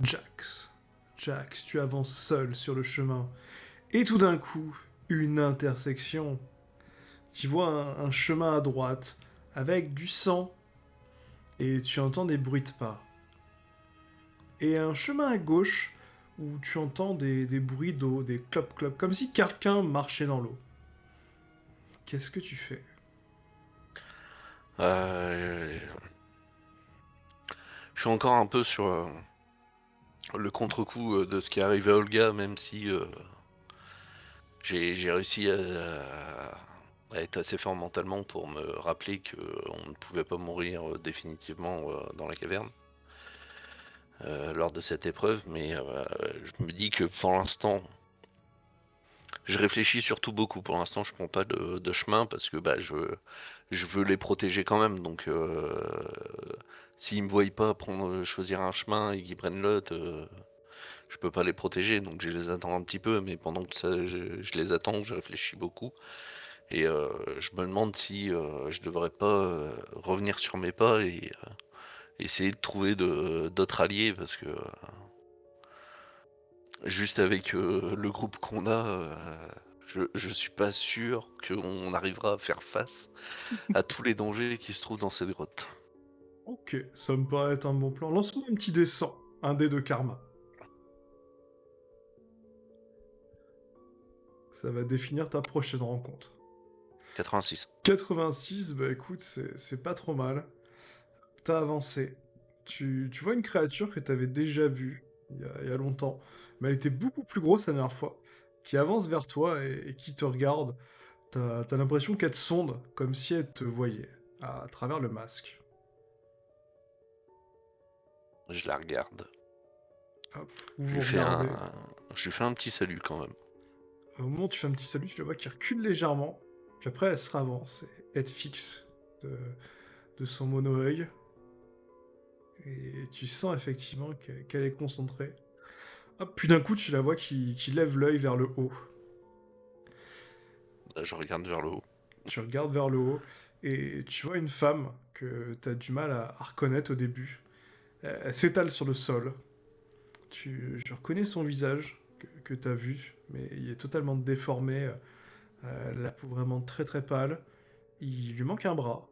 Jax. Jax, tu avances seul sur le chemin. Et tout d'un coup, une intersection. Tu vois un chemin à droite, avec du sang, et tu entends des bruits de pas. Et un chemin à gauche, où tu entends des bruits d'eau, des clop-clop, comme si quelqu'un marchait dans l'eau. Qu'est-ce que tu fais? Euh, je suis encore un peu sur le contre-coup de ce qui est arrivé à Olga, même si j'ai réussi à être assez fort mentalement pour me rappeler qu'on ne pouvait pas mourir définitivement dans la caverne lors de cette épreuve. Mais je me dis que pour l'instant, je réfléchis surtout beaucoup. Pour l'instant, je prends pas de chemin parce que je veux les protéger quand même. Donc, s'ils me voient pas choisir un chemin et qu'ils prennent l'autre, je peux pas les protéger. Donc, je les attends un petit peu. Mais pendant que ça, je les attends, je réfléchis beaucoup. Et je me demande si je devrais pas revenir sur mes pas et essayer de trouver d'autres alliés parce que juste avec le groupe qu'on a, je suis pas sûr qu'on arrivera à faire face à tous les dangers qui se trouvent dans cette grotte. Ok, ça me paraît être un bon plan. Lance-moi un petit dessin, un dé de karma. Ça va définir ta prochaine rencontre. 86. 86, bah écoute, c'est pas trop mal. T'as avancé. Tu vois une créature que t'avais déjà vue il y a longtemps, mais elle était beaucoup plus grosse la dernière fois, qui avance vers toi et qui te regarde. T'as l'impression qu'elle te sonde, comme si elle te voyait, à travers le masque. Je la regarde. Hop, vous Je vous lui fais un, regardez. je lui fais un petit salut quand même. Au moment où tu fais un petit salut, tu la vois qui recule légèrement, puis après elle se ravance et elle te fixe de son mono-œil, et tu sens effectivement qu'elle est concentrée. Hop, puis d'un coup, tu la vois qui lève l'œil vers le haut. Là, je regarde vers le haut. Tu regardes vers le haut et tu vois une femme que tu as du mal à reconnaître au début. Elle s'étale sur le sol. Je reconnais son visage que tu as vu, mais il est totalement déformé. La peau vraiment très très pâle. Il lui manque un bras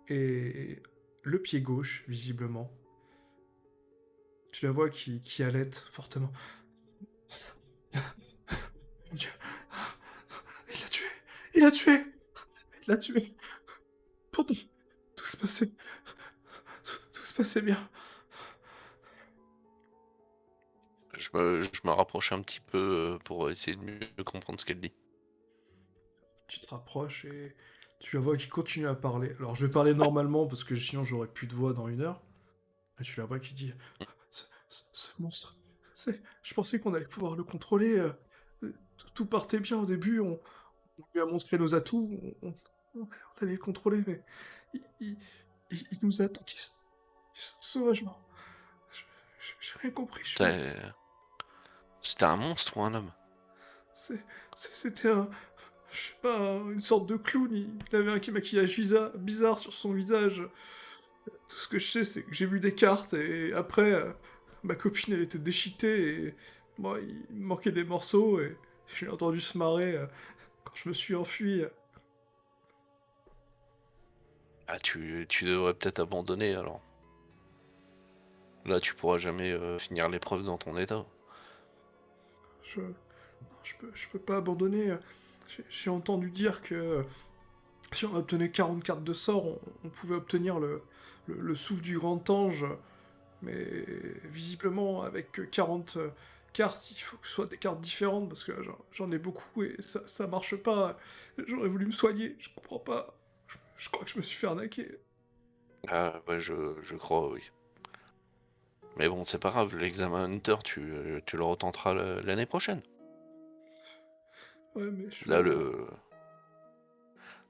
et le pied gauche, visiblement. Tu la vois qui halète fortement. Mon Dieu, il l'a tué! Il l'a tué! Il l'a tué! Pourtant, tout se passait, tout se passait bien. Je me rapproche un petit peu pour essayer de mieux comprendre ce qu'elle dit. Tu te rapproches et tu la vois qui continue à parler. Alors je vais parler normalement parce que sinon j'aurais plus de voix dans une heure. Et tu la vois qui dit ce monstre, je pensais qu'on allait pouvoir le contrôler. Tout partait bien au début, on lui a montré nos atouts, on allait le contrôler, mais il, il- il nous a attaqué sauvagement. J'ai rien compris, C'était c'était un monstre ou un homme? c'est- c'était un, je sais pas, une sorte de clown. Il avait un maquillage bizarre sur son visage. Tout ce que je sais, c'est que j'ai vu des cartes et après, ma copine, elle était déchiquetée et moi, il me manquait des morceaux et j'ai entendu se marrer quand je me suis enfui. Ah, tu devrais peut-être abandonner alors. Là, tu pourras jamais finir l'épreuve dans ton état. Non, je peux pas abandonner. J'ai entendu dire que si on obtenait 40 cartes de sort, on pouvait obtenir le souffle du grand ange. Mais visiblement, avec 40 cartes, il faut que ce soit des cartes différentes parce que j'en ai beaucoup et ça marche pas. J'aurais voulu me soigner, je comprends pas. Je crois que je me suis fait arnaquer. Ah, ouais, je crois, oui. Mais bon, c'est pas grave, l'examen Hunter, tu le retenteras l'année prochaine. Ouais, mais Là,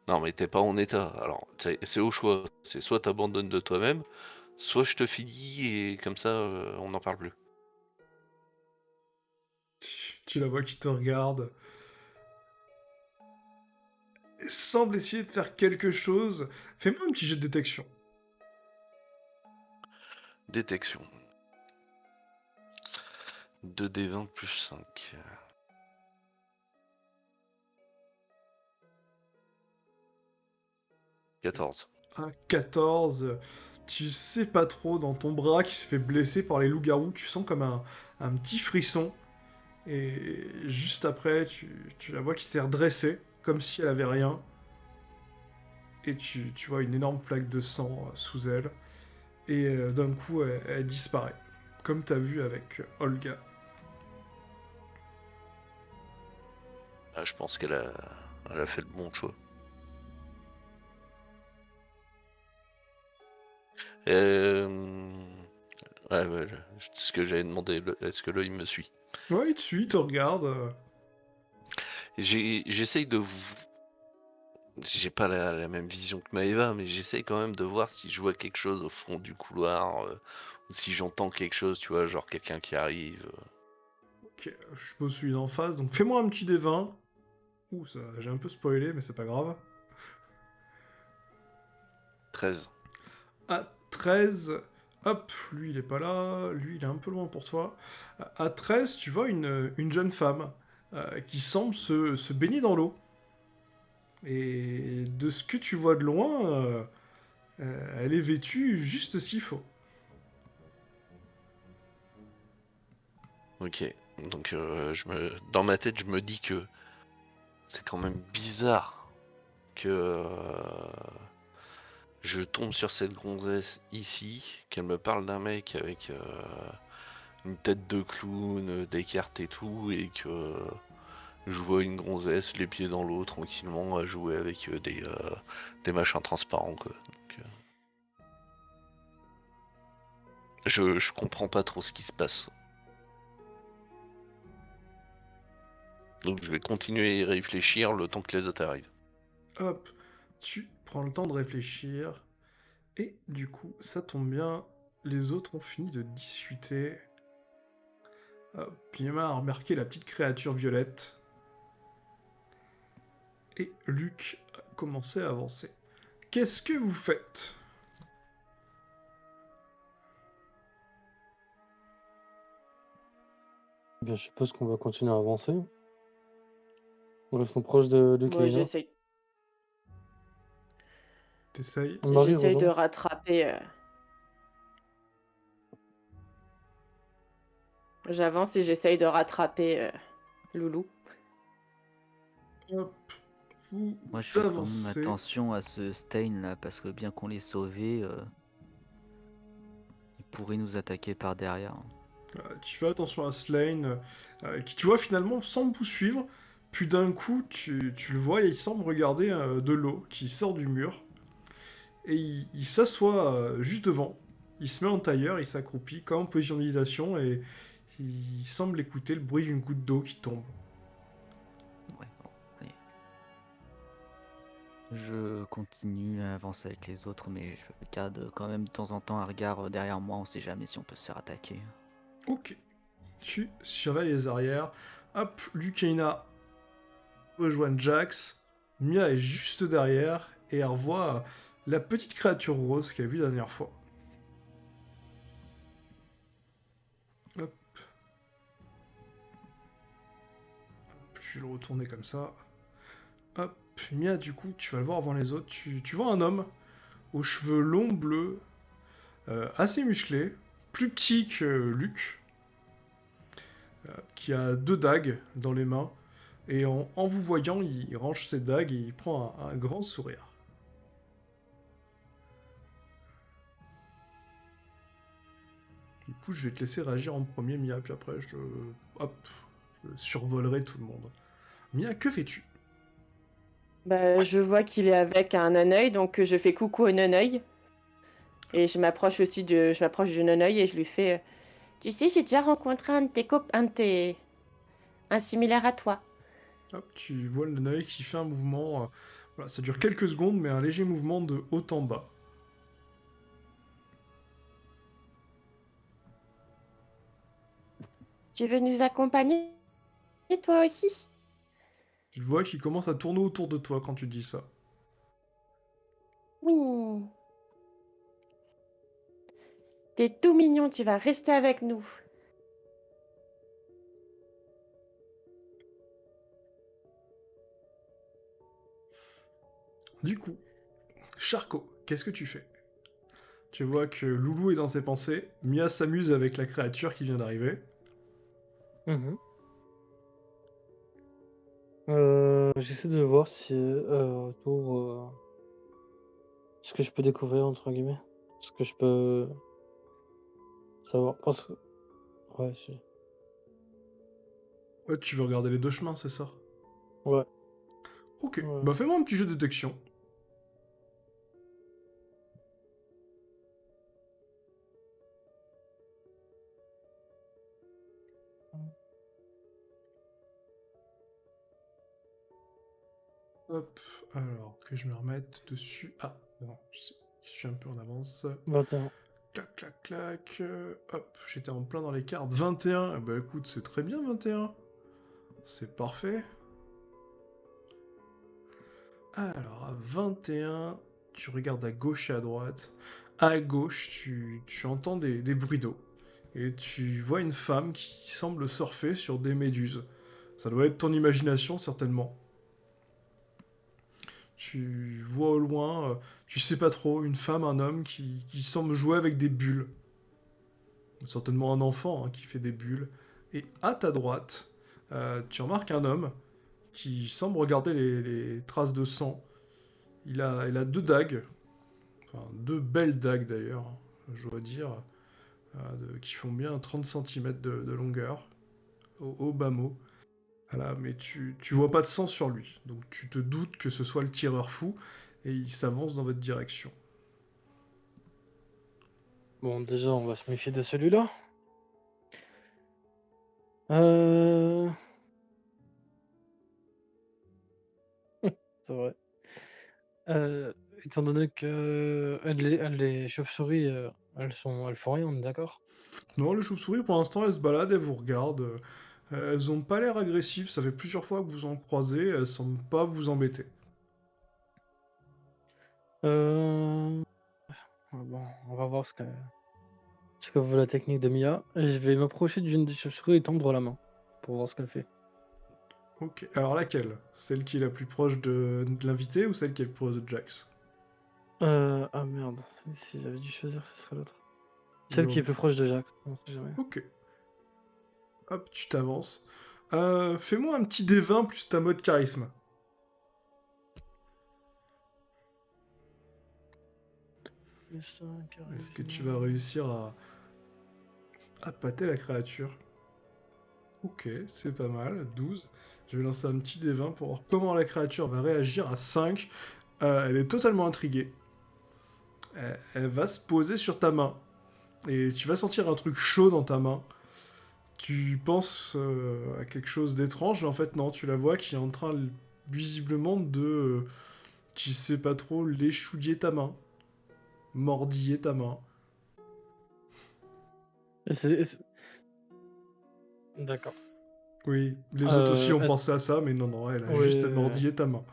non, mais t'es pas en état. Alors, c'est au choix. C'est soit t'abandonnes de toi-même, soit je te finis et comme ça, on n'en parle plus. Tu la vois qui te regarde et semble essayer de faire quelque chose. Fais-moi un petit jet de détection. Détection. 2d20 plus 5. 14. Un 14, tu sais pas trop, dans ton bras qui s'est fait blesser par les loups-garous, tu sens comme un petit frisson. Et juste après, tu la vois qui s'est redressée, comme si elle avait rien. Et tu vois une énorme flaque de sang sous elle. Et d'un coup, elle disparaît. Comme t'as vu avec Olga. Ah, je pense elle a fait le bon choix. Euh... Ouais, c'est ce que j'avais demandé. Est-ce que là, il me suit? Ouais, il te suit, il te regarde. J'essaye de... J'ai pas la même vision que Maëva, mais j'essaye quand même de voir si je vois quelque chose au fond du couloir, ou si j'entends quelque chose, tu vois, genre quelqu'un qui arrive. Ok, je suppose celui d'en face. Donc fais-moi un petit D20. Ouh, ça, j'ai un peu spoilé, mais c'est pas grave. 13. À 13, hop, lui il est pas là, lui il est un peu loin pour toi. À 13, tu vois une jeune femme qui semble se baigner dans l'eau. Et de ce que tu vois de loin, elle est vêtue juste s'il faut. Ok. Donc, dans ma tête, je me dis que c'est quand même bizarre que je tombe sur cette gonzesse ici, qu'elle me parle d'un mec avec une tête de clown, des cartes et tout, et que je vois une gonzesse les pieds dans l'eau tranquillement à jouer avec des machins transparents, quoi. Donc, je comprends pas trop ce qui se passe. Donc je vais continuer à y réfléchir le temps que les autres arrivent. Hop, tu prends le temps de réfléchir. Et du coup, ça tombe bien, les autres ont fini de discuter. Hop, Pima a remarqué la petite créature violette. Et Luc a commencé à avancer. Qu'est-ce que vous faites? Bien, je suppose qu'on va continuer à avancer. Restons proches de Moi, Kaina. T'essayes? Marie, j'essaye de rejoins. rattraper. J'avance et j'essaye de rattraper Loulou. Hop, vous Moi, je fais quand même avancez. attention à ce Stain là, parce que bien qu'on l'ait sauvé, il pourrait nous attaquer par derrière. Tu fais attention à Slane, qui tu vois finalement semble vous suivre. Puis d'un coup, tu le vois et il semble regarder de l'eau qui sort du mur. Et il s'assoit juste devant. Il se met en tailleur, il s'accroupit comme en position de méditation et il semble écouter le bruit d'une goutte d'eau qui tombe. Ouais, bon, allez. Je continue à avancer avec les autres, mais je garde quand même de temps en temps un regard derrière moi, on sait jamais si on peut se faire attaquer. Ok. Tu surveilles les arrières. Hop, Lucaina rejoint Jax. Mia est juste derrière et elle revoit la petite créature rose qu'elle a vue la dernière fois. Hop. Je vais le retourner comme ça. Hop. Mia, du coup, tu vas le voir avant les autres. Tu vois un homme aux cheveux longs bleus, assez musclé, plus petit que Luc, qui a deux dagues dans les mains. Et en vous voyant, il range ses dagues et il prend un grand sourire. Du coup, je vais te laisser réagir en premier, Mia, puis après, hop, je survolerai tout le monde. Mia, que fais-tu? Bah, je vois qu'il est avec un non-œil, donc je fais coucou au non-œil. Et je m'approche du non-œil et je lui fais Tu sais, j'ai déjà rencontré un de tes copains, un similaire à toi. Hop, tu vois le œil qui fait un mouvement. Voilà, ça dure quelques secondes, mais un léger mouvement de haut en bas. Tu veux nous accompagner, toi aussi? Tu vois qu'il commence à tourner autour de toi quand tu dis ça. Oui. T'es tout mignon, tu vas rester avec nous. Du coup, Charcot, qu'est-ce que tu fais? Tu vois que Loulou est dans ses pensées, Mia s'amuse avec la créature qui vient d'arriver. Mhm. J'essaie de voir si autour ce que je peux découvrir entre guillemets, ce que je peux savoir. Parce que ouais, Ouais, tu veux regarder les deux chemins, c'est ça? ouais, Ok, ouais. bah fais-moi un petit jeu de détection. Hop, alors que je me remette dessus. Ah, non, je suis un peu en avance. 21. Clac, clac, clac. Hop, j'étais en plein dans les cartes. 21, bah écoute, c'est très bien 21. C'est parfait. Alors, à 21, tu regardes à gauche et à droite. À gauche, tu entends des bruits d'eau. Et tu vois une femme qui semble surfer sur des méduses. Ça doit être ton imagination, certainement. Tu vois au loin, tu sais pas trop, une femme, un homme qui semble jouer avec des bulles. Certainement un enfant qui fait des bulles. Et à ta droite, tu remarques un homme qui semble regarder les traces de sang. Il a deux dagues, enfin deux belles dagues d'ailleurs, je dois dire, qui font bien 30 cm de longueur, au bas mot. Voilà, mais tu vois pas de sang sur lui, donc tu te doutes que ce soit le tireur fou, et il s'avance dans votre direction. Bon, déjà, on va se méfier de celui-là. Euh... C'est vrai. Étant donné que les chauves-souris, elles font rien, on est d'accord? Non, les chauves-souris, pour l'instant, elles se baladent, elles vous regardent. Elles ont pas l'air agressives, ça fait plusieurs fois que vous en croisez, elles semblent pas vous embêter. Euh... Bon, on va voir ce que vaut la technique de Mia. Je vais m'approcher d'une des chauves-souris et tendre la main pour voir ce qu'elle fait. Ok, alors laquelle? Celle qui est la plus proche de l'invité ou celle qui est plus proche de Jax? Ah merde, si j'avais dû choisir, ce serait l'autre. Celle qui est Non. plus proche de Jacques, on sait jamais. Ok, hop, tu t'avances. Fais-moi un petit D20 plus ta mode charisme. Plus un Est-ce que tu charisme. vas réussir à pâter la créature? Ok, c'est pas mal, 12. Je vais lancer un petit D20 pour voir comment la créature va réagir à 5. Elle est totalement intriguée. Elle va se poser sur ta main. Et tu vas sentir un truc chaud dans ta main. Tu penses à quelque chose d'étrange, mais en fait non, tu la vois qui est en train visiblement de, tu sais pas trop, léchouiller ta main, mordiller ta main. Et c'est- D'accord. Oui, les autres aussi ont Est-ce... pensé à ça, mais non, non, elle a juste Oui, mordillé ta main.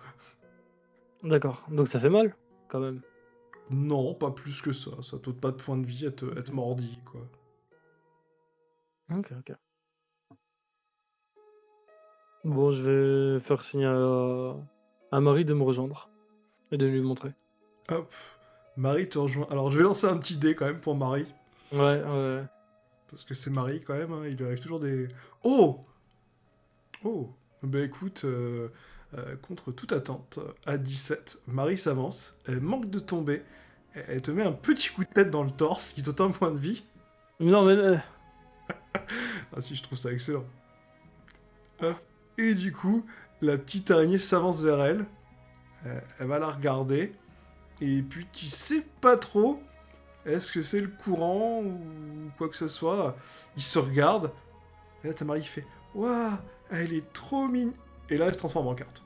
d'accord. Donc ça fait mal, quand même. Non, pas plus que ça t'ôte pas de point de vie à Ok. te mordille, quoi. Ok, ok. Bon, je vais faire signe à Marie de me rejoindre et de lui montrer. Hop, Marie te rejoint. Alors je vais lancer un petit dé quand même pour Marie, Ouais, ouais. parce que c'est Marie quand même, hein, il lui arrive toujours des... Oh! Oh! Bah écoute, contre toute attente, à 17, Marie s'avance, elle manque de tomber, elle te met un petit coup de tête dans le torse qui t'ôte un point de vie. Non, mais Ah si, je trouve ça excellent. Hop. Et du coup, la petite araignée s'avance vers elle, elle va la regarder, et puis tu sais pas trop, est-ce que c'est le courant ou quoi que ce soit, il se regarde, et là ta Marie fait Waouh, elle est trop mignonne. Et là, elle se transforme en carte.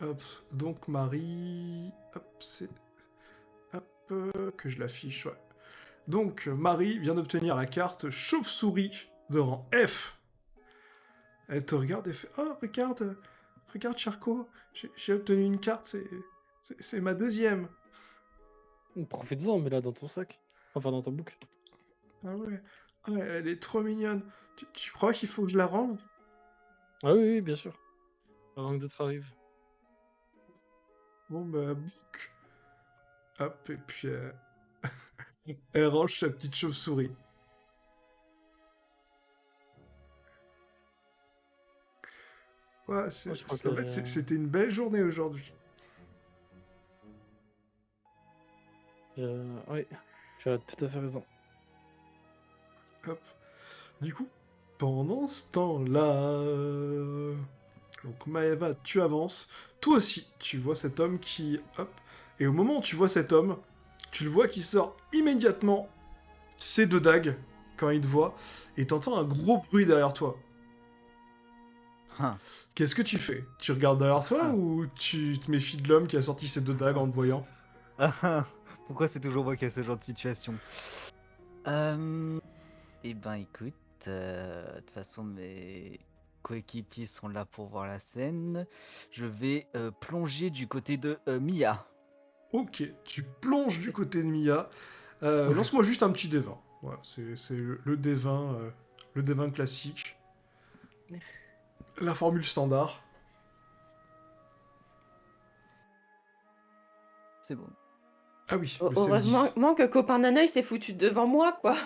Hop, donc Marie. Hop, c'est. Hop, que je l'affiche, ouais. Donc, Marie vient d'obtenir la carte chauve-souris de rang F. Elle te regarde et fait Oh, regarde, regarde, Charcot, j'ai obtenu une carte, c'est ma deuxième. profites-en, mets-la dans ton sac. Enfin, dans ta boucle. Ah ouais, ah, elle est trop mignonne. Tu crois qu'il faut que je la range? Ah oui, oui, bien sûr. Avant que d'autres arrivent. Bon, bah, bouc. Hop, et puis elle range sa petite chauve-souris. Ouais, Oh, je crois en fait, que c'était une belle journée aujourd'hui. oui, tu as tout à fait raison. Hop. Du coup, pendant ce temps-là... Donc Maeva, tu avances. Toi aussi, tu vois cet homme qui... Hop. Et au moment où tu vois cet homme, tu le vois qui sort immédiatement ses 2 dagues quand il te voit. Et t'entends un gros bruit derrière toi. Hein. Qu'est-ce que tu fais? Tu regardes derrière toi Ah. ou tu te méfies de l'homme qui a sorti ses 2 dagues en te voyant? Pourquoi c'est toujours moi qui ai ce genre de situation? Euh... Eh ben écoute, de toute façon mes coéquipiers sont là pour voir la scène. Je vais plonger du côté de Mia. Ok, tu plonges du côté de Mia. Lance-moi juste un petit D20. Voilà, c'est le D20, le D20 classique. La formule standard. C'est bon. Ah oui, le Heureusement CE10. que copain Nanoï s'est foutu devant moi, quoi.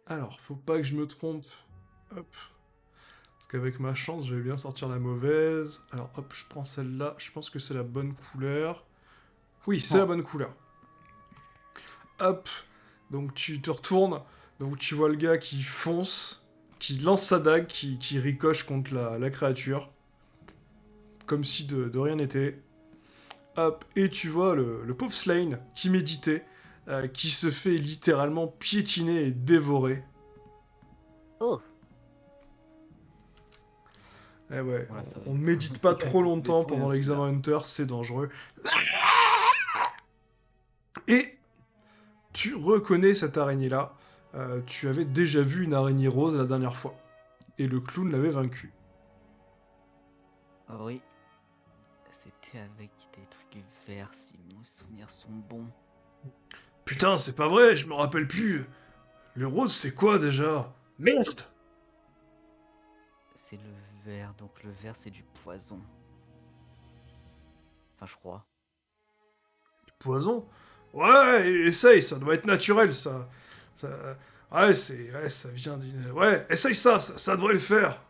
Alors, faut pas que je me trompe. Hop. Parce qu'avec ma chance, je vais bien sortir la mauvaise. Alors, hop, je prends celle-là. Je pense que c'est la bonne couleur. Oui, c'est la bonne couleur. Hop. Donc, tu te retournes. Donc, tu vois le gars qui fonce, qui lance sa dague, qui ricoche contre la créature. Comme si de rien n'était. Hop. Et tu vois le pauvre Slane qui méditait, qui se fait littéralement piétiner et dévorer. Oh. Eh ouais, Voilà, ça va. on ne médite pas trop Qu'est-ce qu'il est longtemps pour rien, pendant celui-là. l'examen Hunter, c'est dangereux. Et tu reconnais cette araignée-là. Tu avais déjà vu une araignée rose la dernière fois. Et le clown l'avait vaincue. Ah oui. C'était avec des trucs verts, si mes souvenirs sont bons. Putain, c'est pas vrai, je me rappelle plus. Le rose, c'est quoi déjà? Merde! C'est le vert, donc le vert c'est du poison. Enfin, je crois. Poison? Ouais, essaye, ça doit être naturel, ça. Ça... Ouais, ça vient d'une... Ouais, essaye ça devrait le faire.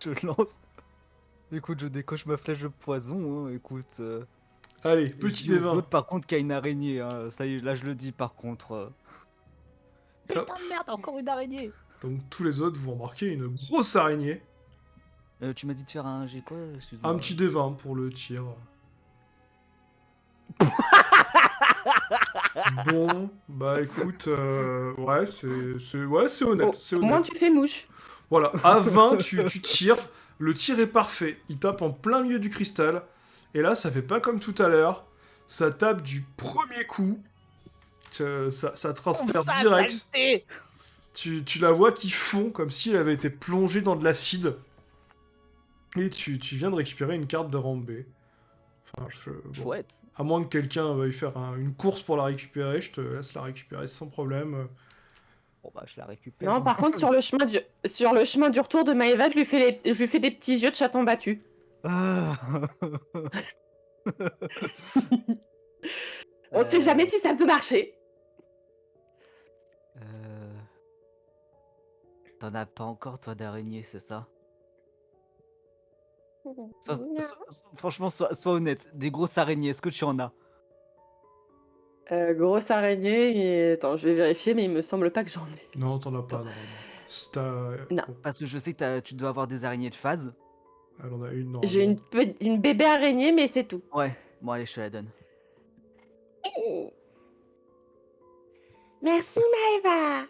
Je lance. Écoute, je décoche ma flèche de poison. Hein. Écoute, Allez, je petit dis aux D20. autres par contre qu'il y a une araignée. Hein. Ça y est, là je le dis par contre. Hop. Putain de merde, encore une araignée. Donc tous les autres, vous remarquez une grosse araignée. Tu m'as dit de faire un G quoi? Un Excuse-moi. petit D20 pour le tir. Bon, bah écoute, ouais, c'est honnête, c'est Au moins, honnête. tu fais mouche. Voilà, à 20, tu tires, le tir est parfait. Il tape en plein milieu du cristal. Et là, ça fait pas comme tout à l'heure. Ça tape du premier coup. Ça transperce direct. Tu la vois qui fond comme si elle avait été plongée dans de l'acide. Et tu viens de récupérer une carte de rang B. Enfin, bon. Chouette. À moins que quelqu'un veuille faire une course pour la récupérer, je te laisse la récupérer sans problème. Bon bah je la récupère. Non, hein. par contre, sur le chemin du retour de Maëva, je lui fais des petits yeux de chaton battu. Ah. On sait jamais si ça peut marcher. T'en as pas encore toi d'araignée, c'est ça? Franchement, sois honnête. Des grosses araignées, est-ce que tu en as? Grosse araignée, et... Attends, je vais vérifier, mais il me semble pas que j'en ai. Non, t'en as pas Attends. normalement. Si t'as... Non. Bon, Parce que je sais que tu dois avoir des araignées de phase. elle en a une J'ai normalement. une bébé araignée, mais c'est tout. Ouais, bon allez, je te la donne. Merci Maëva.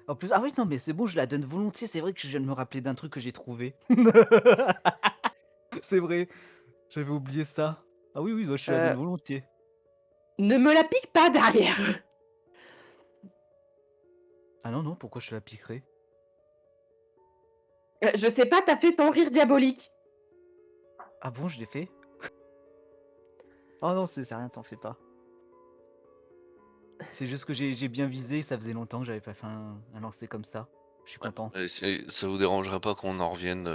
En plus, ah oui, non, mais c'est bon, je la donne volontiers. C'est vrai que je viens de me rappeler d'un truc que j'ai trouvé. C'est vrai, j'avais oublié ça. Ah oui, oui, bah, je te la donne volontiers. Ne me la pique pas derrière. Ah non, non, pourquoi je te la piquerais? Je sais pas, t'as fait ton rire diabolique. Ah bon, je l'ai fait? Oh non, c'est rien, t'en fais pas. C'est juste que j'ai bien visé, ça faisait longtemps que j'avais pas fait un lancer comme ça. Je suis content. Et ça vous dérangerait pas qu'on en revienne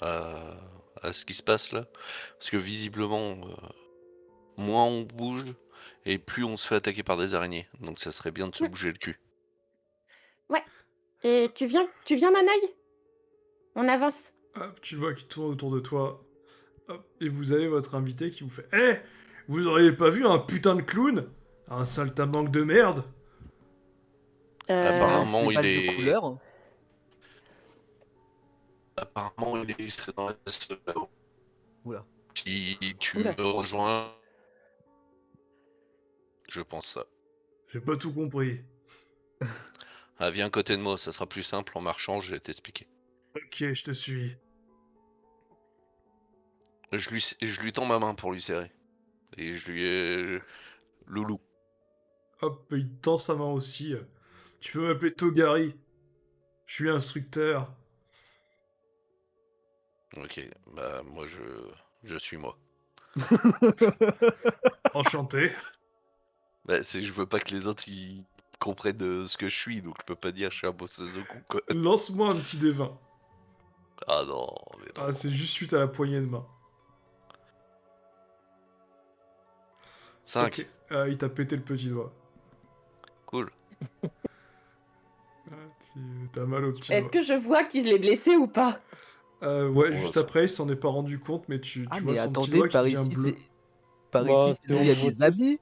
à, à ce qui se passe là? Parce que visiblement, moins on bouge et plus on se fait attaquer par des araignées. Donc ça serait bien de se Ouais. bouger le cul. Ouais. Et tu viens, Nanaï? On avance. Hop, tu vois qu'il tourne autour de toi. Hop, et vous avez votre invité qui vous fait Eh, vous auriez pas vu un putain de clown? Un saltimbanque de merde? Apparemment, Les il balles de est. couleur. Apparemment, il est illustré dans la liste là-haut. Oula. Si tu Oula. me rejoins, je pense ça. J'ai pas tout compris. Ah, viens à côté de moi, ça sera plus simple en marchant, je vais t'expliquer. Ok, je te suis. Je lui tends ma main pour lui serrer. Et je lui ai. Loulou. Hop, il tend sa main aussi. Tu peux m'appeler Togari. Je suis instructeur. Ok, bah moi je suis moi. Enchanté. Bah je veux pas que les autres ils comprennent ce que je suis, donc je peux pas dire je suis un bosseuse de coup quoi. Lance-moi un petit D20. Ah non, mais non. Ah, c'est juste suite à la poignée de main. 5, Ok, il t'a pété le petit doigt. cool. Ah, t'as mal au petit Est-ce doigt. que je vois qu'il est blessé ou pas? Ouais, Oh, juste ça- après, il s'en est pas rendu compte, mais tu Ah vois mais son petit attendez, doigt qui par devient ici, bleu. par Bah, ici, c'est il y a on voit des tous. amis.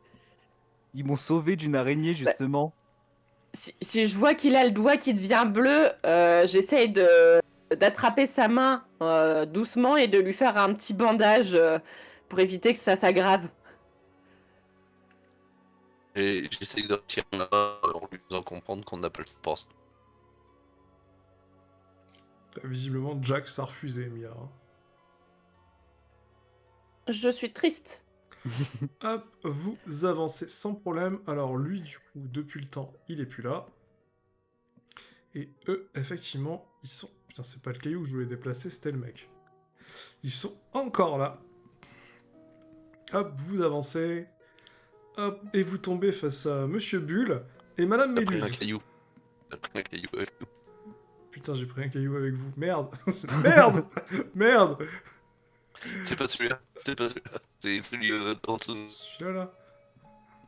Ils m'ont sauvé d'une araignée Bah, justement. si je vois qu'il a le doigt qui devient bleu, j'essaye d'attraper sa main doucement et de lui faire un petit bandage pour éviter que ça s'aggrave. Et j'essaye de retirer ma main en lui faisant comprendre qu'on n'a pas le force. Visiblement, Jack, ça a refusé, Mia. Je suis triste. Hop, vous avancez sans problème. Alors lui, du coup, depuis le temps, il est plus là. Et eux, effectivement, ils sont... Putain, c'est pas le caillou que je voulais déplacer, c'était le mec. Ils sont encore là. Hop, vous avancez. Hop, et vous tombez face à Monsieur Bulle et Madame T'as pris un Méduse. caillou. T'as pris un caillou avec nous. Putain, j'ai pris un caillou avec vous. Merde. Merde. Merde. C'est pas celui-là, c'est pas celui-là. C'est celui en dessous de... Celui-là, là.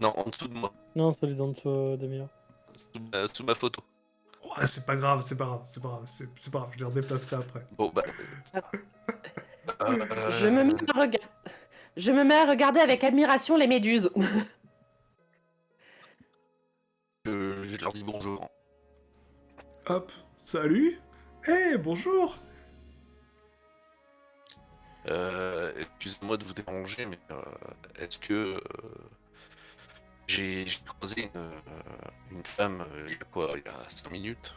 Non, en dessous de moi. Non, celui d'en dessous d'Emir. Sous ma photo. Ouais, c'est pas grave, c'est pas grave, c'est pas grave, c'est pas grave, je les redéplacerai après. Bon bah... Je me mets à Je me mets à regarder avec admiration les méduses. Je leur dis bonjour. Hop, salut. Eh, bonjour. Excusez-moi de vous déranger, mais est-ce que j'ai croisé une femme il y a quoi, il y a 5 minutes,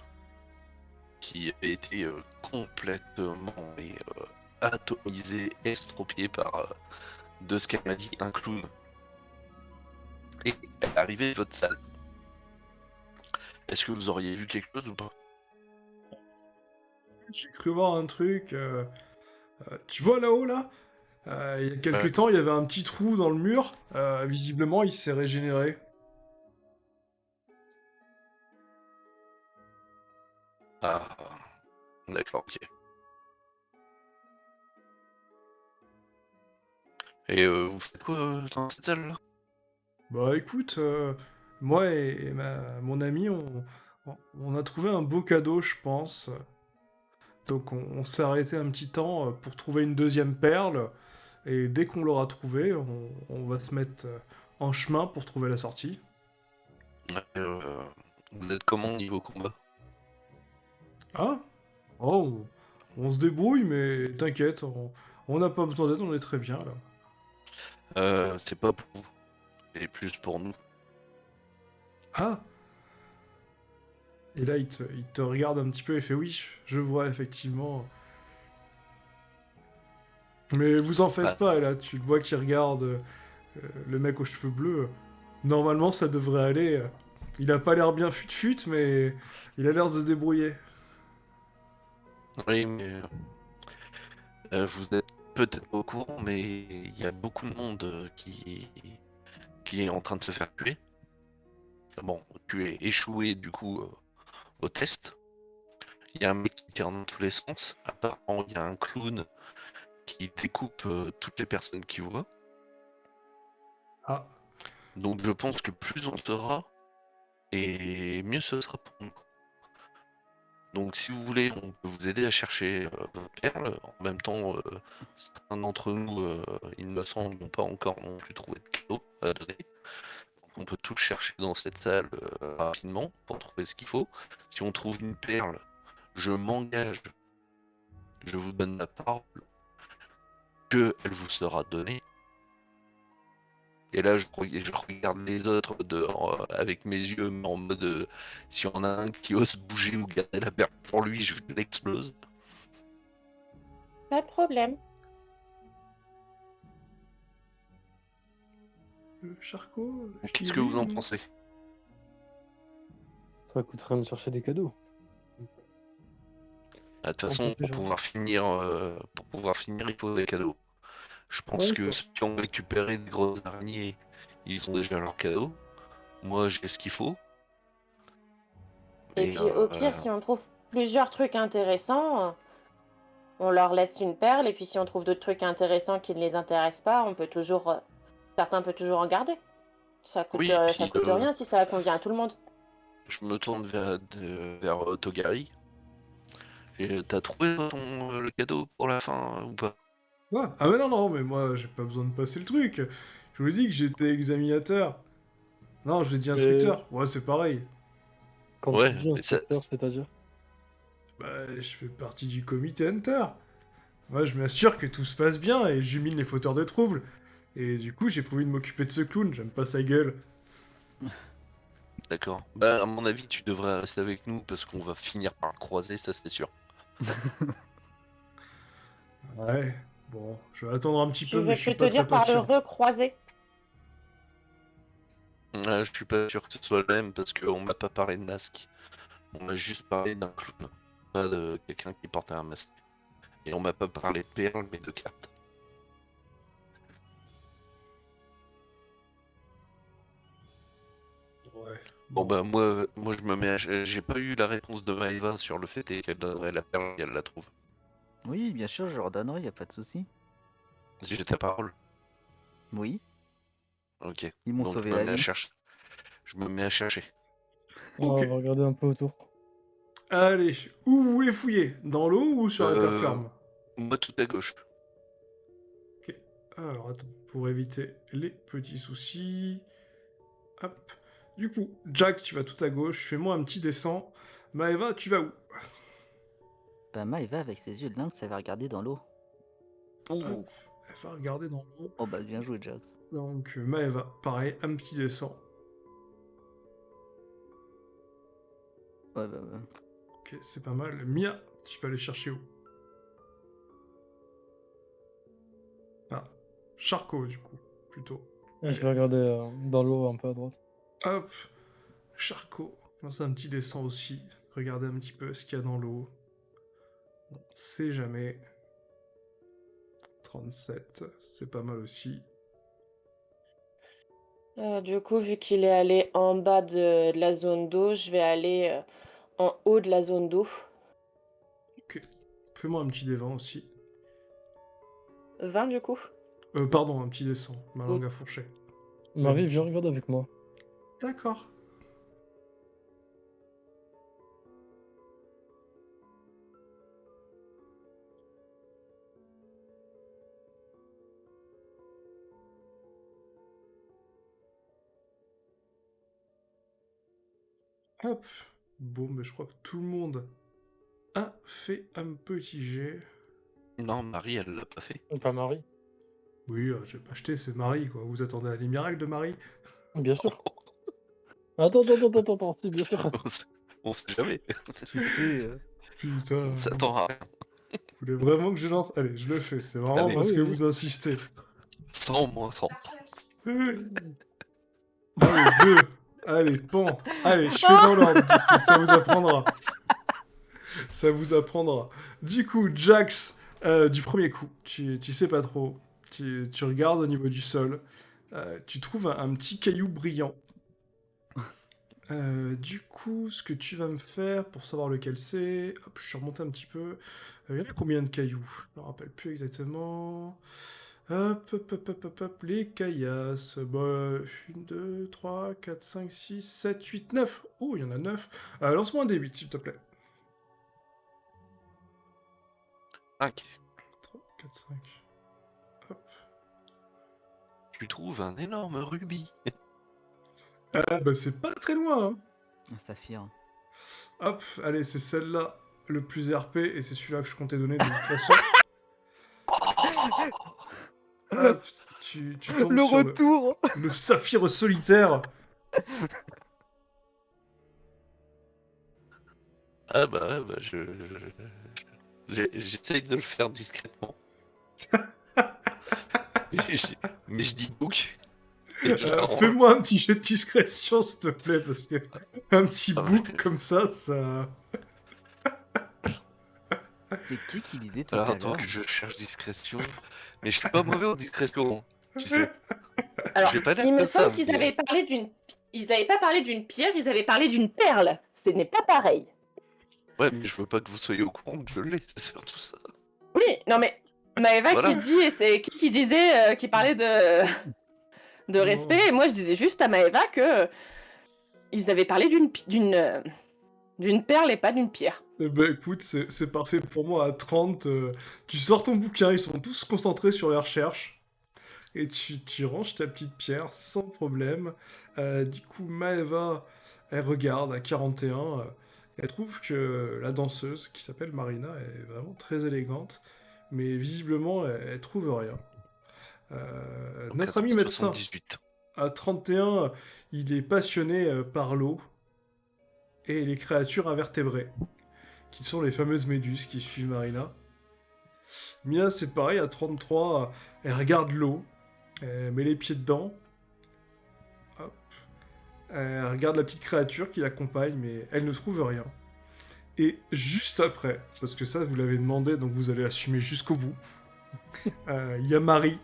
qui avait été complètement atomisée, estropiée par de ce qu'elle m'a dit un clown. Et elle est arrivée de votre salle. Est-ce que vous auriez vu quelque chose ou pas? J'ai cru voir un truc. Tu vois là-haut, là il y a quelques temps, il y avait un petit trou dans le mur. Visiblement, il s'est régénéré. Ah, d'accord, ok. Et vous faites quoi dans cette salle-là? Bah écoute, moi et mon ami, on a trouvé un beau cadeau, je pense. Donc on s'est arrêté un petit temps pour trouver une deuxième perle. Et dès qu'on l'aura trouvée, on va se mettre en chemin pour trouver la sortie. Vous êtes comment niveau combat? Ah? Oh, on se débrouille, mais t'inquiète, on n'a pas besoin d'aide, on est très bien là. C'est pas pour vous, c'est plus pour nous. Ah! Et là, il te regarde un petit peu et fait oui, je vois effectivement. Mais vous en faites Ah. pas, là, tu le vois qui regarde le mec aux cheveux bleus. Normalement, ça devrait aller. Il a pas l'air bien fut-fut, mais il a l'air de se débrouiller. Oui, mais vous êtes peut-être pas au courant, mais il y a beaucoup de monde qui est en train de se faire tuer. Bon, tu es échoué du coup au test. Il y a un mec qui tire dans tous les sens. Apparemment, il y a un clown qui découpe toutes les personnes qu'il voit. Ah, Donc je pense que plus on sera, et mieux ce sera pour nous. Donc si vous voulez, on peut vous aider à chercher vos perles. En même temps, certains d'entre nous, il me semble, n'ont pas encore non plus trouvé de cadeau à donner. Donc on peut tous chercher dans cette salle rapidement pour trouver ce qu'il faut. Si on trouve une perle, je m'engage, je vous donne la parole qu'elle vous sera donnée. Et là, je regarde les autres avec mes yeux, mais en mode s'il y en a un qui ose bouger ou garder la perle pour lui, je l'explose. Pas de problème. Charcot, je t'ai Qu'est-ce que vous en vu, pensez? Ça coûte rien de chercher des cadeaux. De toute On façon, peut toujours. pour pouvoir finir, il faut des cadeaux. Je pense Ouais, que ceux qui ont récupéré des grosses araignées, ils ont déjà leurs cadeaux. Moi, j'ai ce qu'il faut. Et Mais, puis au pire, si on trouve plusieurs trucs intéressants, on leur laisse une perle. Et puis si on trouve d'autres trucs intéressants qui ne les intéressent pas, on peut toujours, certains peuvent toujours en garder. oui, Ça puis coûte rien si ça convient à tout le monde. je me tourne vers Togari. Et t'as trouvé le cadeau pour la fin ou pas? Ouais. Ah mais non, non, mais moi, j'ai pas besoin de passer le truc. Je vous ai dit que j'étais examinateur. Non, je vous ai dit Et instructeur. Ouais, c'est pareil. quand tu Ouais, dis inspecteur, c'est-à-dire? Bah, je fais partie du comité Hunter. Moi, je m'assure que tout se passe bien et j'humine les fauteurs de troubles. Et du coup, j'ai prévu de m'occuper de ce clown, j'aime pas sa gueule. d'accord. Bah, à mon avis, tu devrais rester avec nous parce qu'on va finir par le croiser, ça c'est sûr. Ouais, bon, je vais attendre un petit Je peu, mais vais je suis plutôt pas très dire par le patient. recroiser. Je suis pas sûr que ce soit le même parce qu'on m'a pas parlé de masque. On m'a juste parlé d'un clown, pas de quelqu'un qui portait un masque. Et on m'a pas parlé de perles, mais de cartes. Ouais. Bon bah moi je me mets j'ai pas eu la réponse de Maëva sur le fait et qu'elle donnerait la perle et elle la trouve. Oui, bien sûr, je leur donnerai, y a pas de souci. J'ai ta parole. Oui, Ok. ils m'ont Donc je sauvé me la mets à vie. chercher. Je me mets à chercher. On Ok, va regarder un peu autour. allez, où vous voulez fouiller? Dans l'eau ou sur la terre Euh, ferme? Moi tout à gauche. Ok, alors attends, pour éviter les petits soucis... Hop. Du coup, Jack, tu vas tout à gauche, fais-moi un petit descend. Maeva, tu vas où? Bah, Maëva, avec ses yeux de lynx, elle va regarder dans l'eau. Hop, elle va regarder dans l'eau. Oh bah, bien joué, Jax. Donc, Maeva, pareil, un petit descend. Ouais, bah. Ok, c'est pas mal. Mia, tu peux aller chercher où? Ah, Charcot, du coup, plutôt. Je vais regarder dans l'eau un peu à droite. Hop, Charcot, lance un petit descend aussi. Regardez un petit peu ce qu'il y a dans l'eau. On sait jamais. 37, c'est pas mal aussi. Du coup, vu qu'il est allé en bas de la zone d'eau, je vais aller en haut de la zone d'eau. Ok, fais-moi un petit dévent aussi. 20 du coup. Pardon, un petit descend, ma langue a fourché. Marie, viens D'habitude. regarder avec moi. D'accord. Hop. Bon, mais je crois que tout le monde a fait un petit jet. Non, Marie elle l'a pas fait. Pas Marie. Oui, j'ai pas acheté, c'est Marie, quoi. Vous attendez à des miracles de Marie? Bien sûr. Attends, si, bien sûr. On sait jamais. Tu sais, Putain, On vous s'attend à rien. voulez vraiment que je lance? Allez, je le fais, c'est vraiment Allez. parce que Oui, oui. vous insistez. 100 moins 100. Allez, 2. Allez, pan. Allez, je fais dans l'ordre, du coup, ça vous apprendra. Ça vous apprendra. Du coup, Jax, du premier coup, tu sais pas trop. Tu regardes au niveau du sol. Tu trouves un petit caillou brillant. Du coup, ce que tu vas me faire pour savoir lequel c'est... Hop, je suis remonté un petit peu. Il y en a combien de cailloux? Je me rappelle plus exactement. Hop, hop, hop, hop, hop, hop, les caillasses. Bah, 1, 2, 3, 4, 5, 6, 7, 8, 9. Oh, il y en a 9. Lance-moi un D8, s'il te plaît. 5. 3, 4, 5. Hop. Tu trouves un énorme rubis. Ah, bah, c'est pas très loin, hein. Un saphir. Hop, allez, c'est celle-là le plus RP, et c'est celui-là que je comptais donner de toute façon. Hop, tu tombes Le sur retour le saphir solitaire. Ah bah, ouais, bah j'essaye de le faire discrètement. mais je dis book. Et je la range. Fais-moi un petit jet de discrétion, s'il te plaît, parce que un petit Ah, bouc comme ça, ça... C'est qui disait tout Alors à attends l'heure que je cherche discrétion. Mais je suis pas mauvais en discrétion, tu sais. Alors, J'ai pas l'air il me de ça, semble qu'ils mais- avaient parlé d'une... Ils n'avaient pas parlé d'une pierre, ils avaient parlé d'une perle. Ce n'est pas pareil. Ouais, mais je veux pas que vous soyez au courant que je l'ai, c'est surtout ça. Oui, non mais Maëva Voilà. qui dit, et c'est qui disait, qui parlait de respect, et moi je disais juste à Maëva que ils avaient parlé d'une perle et pas d'une pierre. Eh ben écoute, c'est parfait pour moi. À 30, tu sors ton bouquin, ils sont tous concentrés sur les recherches. Et tu ranges ta petite pierre sans problème. Du coup, Maëva, elle regarde à 41. Elle trouve que la danseuse, qui s'appelle Marina, est vraiment très élégante. Mais visiblement, elle trouve rien. Notre ami médecin, 78. à 31, il est passionné par l'eau et les créatures invertébrées, qui sont les fameuses méduses qui suivent Marina. Mia, c'est pareil, à 33, elle regarde l'eau, elle met les pieds dedans, hop, elle regarde la petite créature qui l'accompagne, mais elle ne trouve rien. Et juste après, parce que ça, vous l'avez demandé, donc vous allez assumer jusqu'au bout, il y a Marie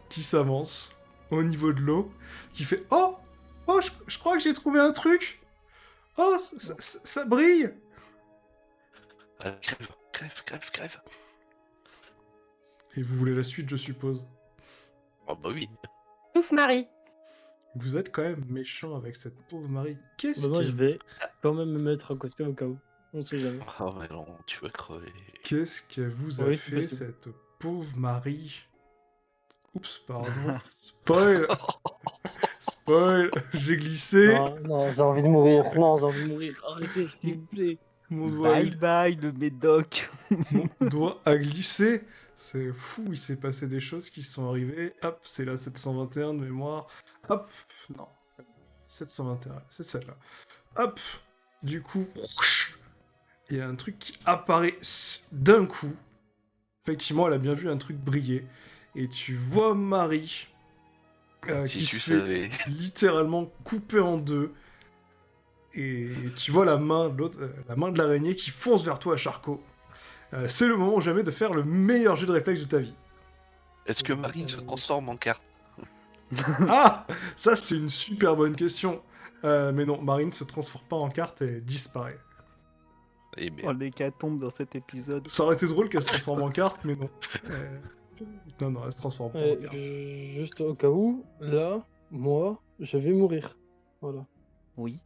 qui s'avance au niveau de l'eau, qui fait « Oh, oh, je crois que j'ai trouvé un truc. Oh, ça brille. » Crève. Et vous voulez la suite, je suppose. Oh bah oui. Ouf Marie. Vous êtes quand même méchant avec cette pauvre Marie. Qu'est-ce Bah, moi, je qu'elle vais quand même me mettre à côté au cas où. On sait jamais. Oh mais non, tu vas crever. qu'est-ce qu'elle vous a Oui, c'est fait, possible. cette pauvre Marie? Oups, pardon. Spoil. Spoil. J'ai glissé. Non, non, j'ai envie de mourir. Non, j'ai envie de mourir. Arrêtez, s'il vous plaît. Mon doigt, Bye bye le médoc. mon doigt a glissé. C'est fou, il s'est passé des choses qui sont arrivées. Hop, c'est la 721 de mémoire. Hop, non. 721, c'est celle-là. Hop, du coup, il y a un truc qui apparaît d'un coup. Effectivement, elle a bien vu un truc briller. Et tu vois Marie Si qui tu se fait savais. littéralement couper en deux. Et tu vois la main de l'araignée qui fonce vers toi, Charcot. C'est le moment jamais de faire le meilleur jeu de réflexe de ta vie. Est-ce que Marie se transforme en carte? Ah, ça c'est une super bonne question. Mais non, Marine se transforme pas en carte et disparaît. Eh Oh merde. l'hécatombe dans cet épisode. Ça aurait été drôle qu'elle se transforme en carte, mais non. Non, elle se transforme pas en carte. Juste au cas où, là, moi, je vais mourir. Voilà. Oui.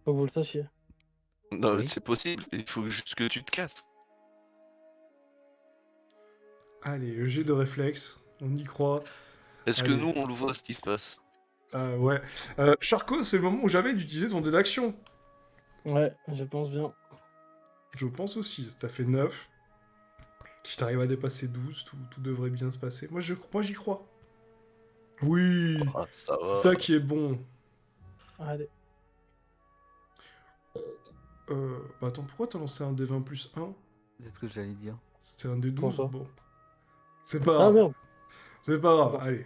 Faut que vous le sachiez. Non, Oui. c'est possible, il faut juste que tu te casses. Allez, le jet de réflexe, on y croit. Est-ce que Allez. nous, on le voit ce qui se passe? Ouais. Charcot, c'est le moment où jamais d'utiliser ton dé d'action. Ouais, je pense bien. Je pense aussi. T'as fait 9. Si t'arrives à dépasser 12, tout devrait bien se passer. Moi, j'y crois. Oui, Ah, ça va. c'est ça qui est bon. Allez. Bah attends, pourquoi t'as lancé un D20 plus 1? C'est ce que j'allais dire. C'était un D12? Comment ça Bon. C'est pas Ah grave. merde. C'est pas grave, Bon. allez.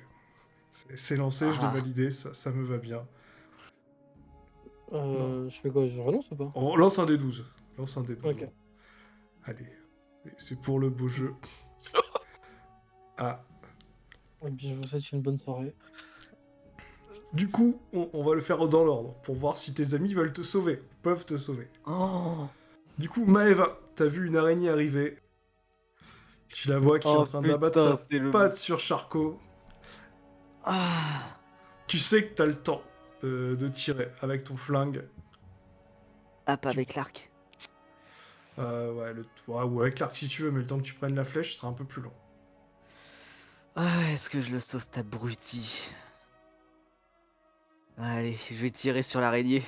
C'est lancé, je l'ai Ah. validé, ça me va bien. Je fais quoi? Je renonce ou pas? On lance un D12. Lance un D12. Ok. Allez. C'est pour le beau jeu. Ah. Et puis je vous souhaite une bonne soirée. Du coup, on va le faire dans l'ordre, pour voir si tes amis veulent te sauver, peuvent te sauver. Oh, Du coup, Maeva, t'as vu une araignée arriver. Tu la vois qui est en oh train d'abattre putain, sa c'est le... patte sur Charcot. Ah, Tu sais que t'as le temps de tirer avec ton flingue. ah, pas avec l'arc. Ouais, ou avec l'arc si tu veux, mais le temps que tu prennes la flèche sera un peu plus long. Ah, est-ce que je le sauce, cet abruti? Allez, je vais tirer sur l'araignée.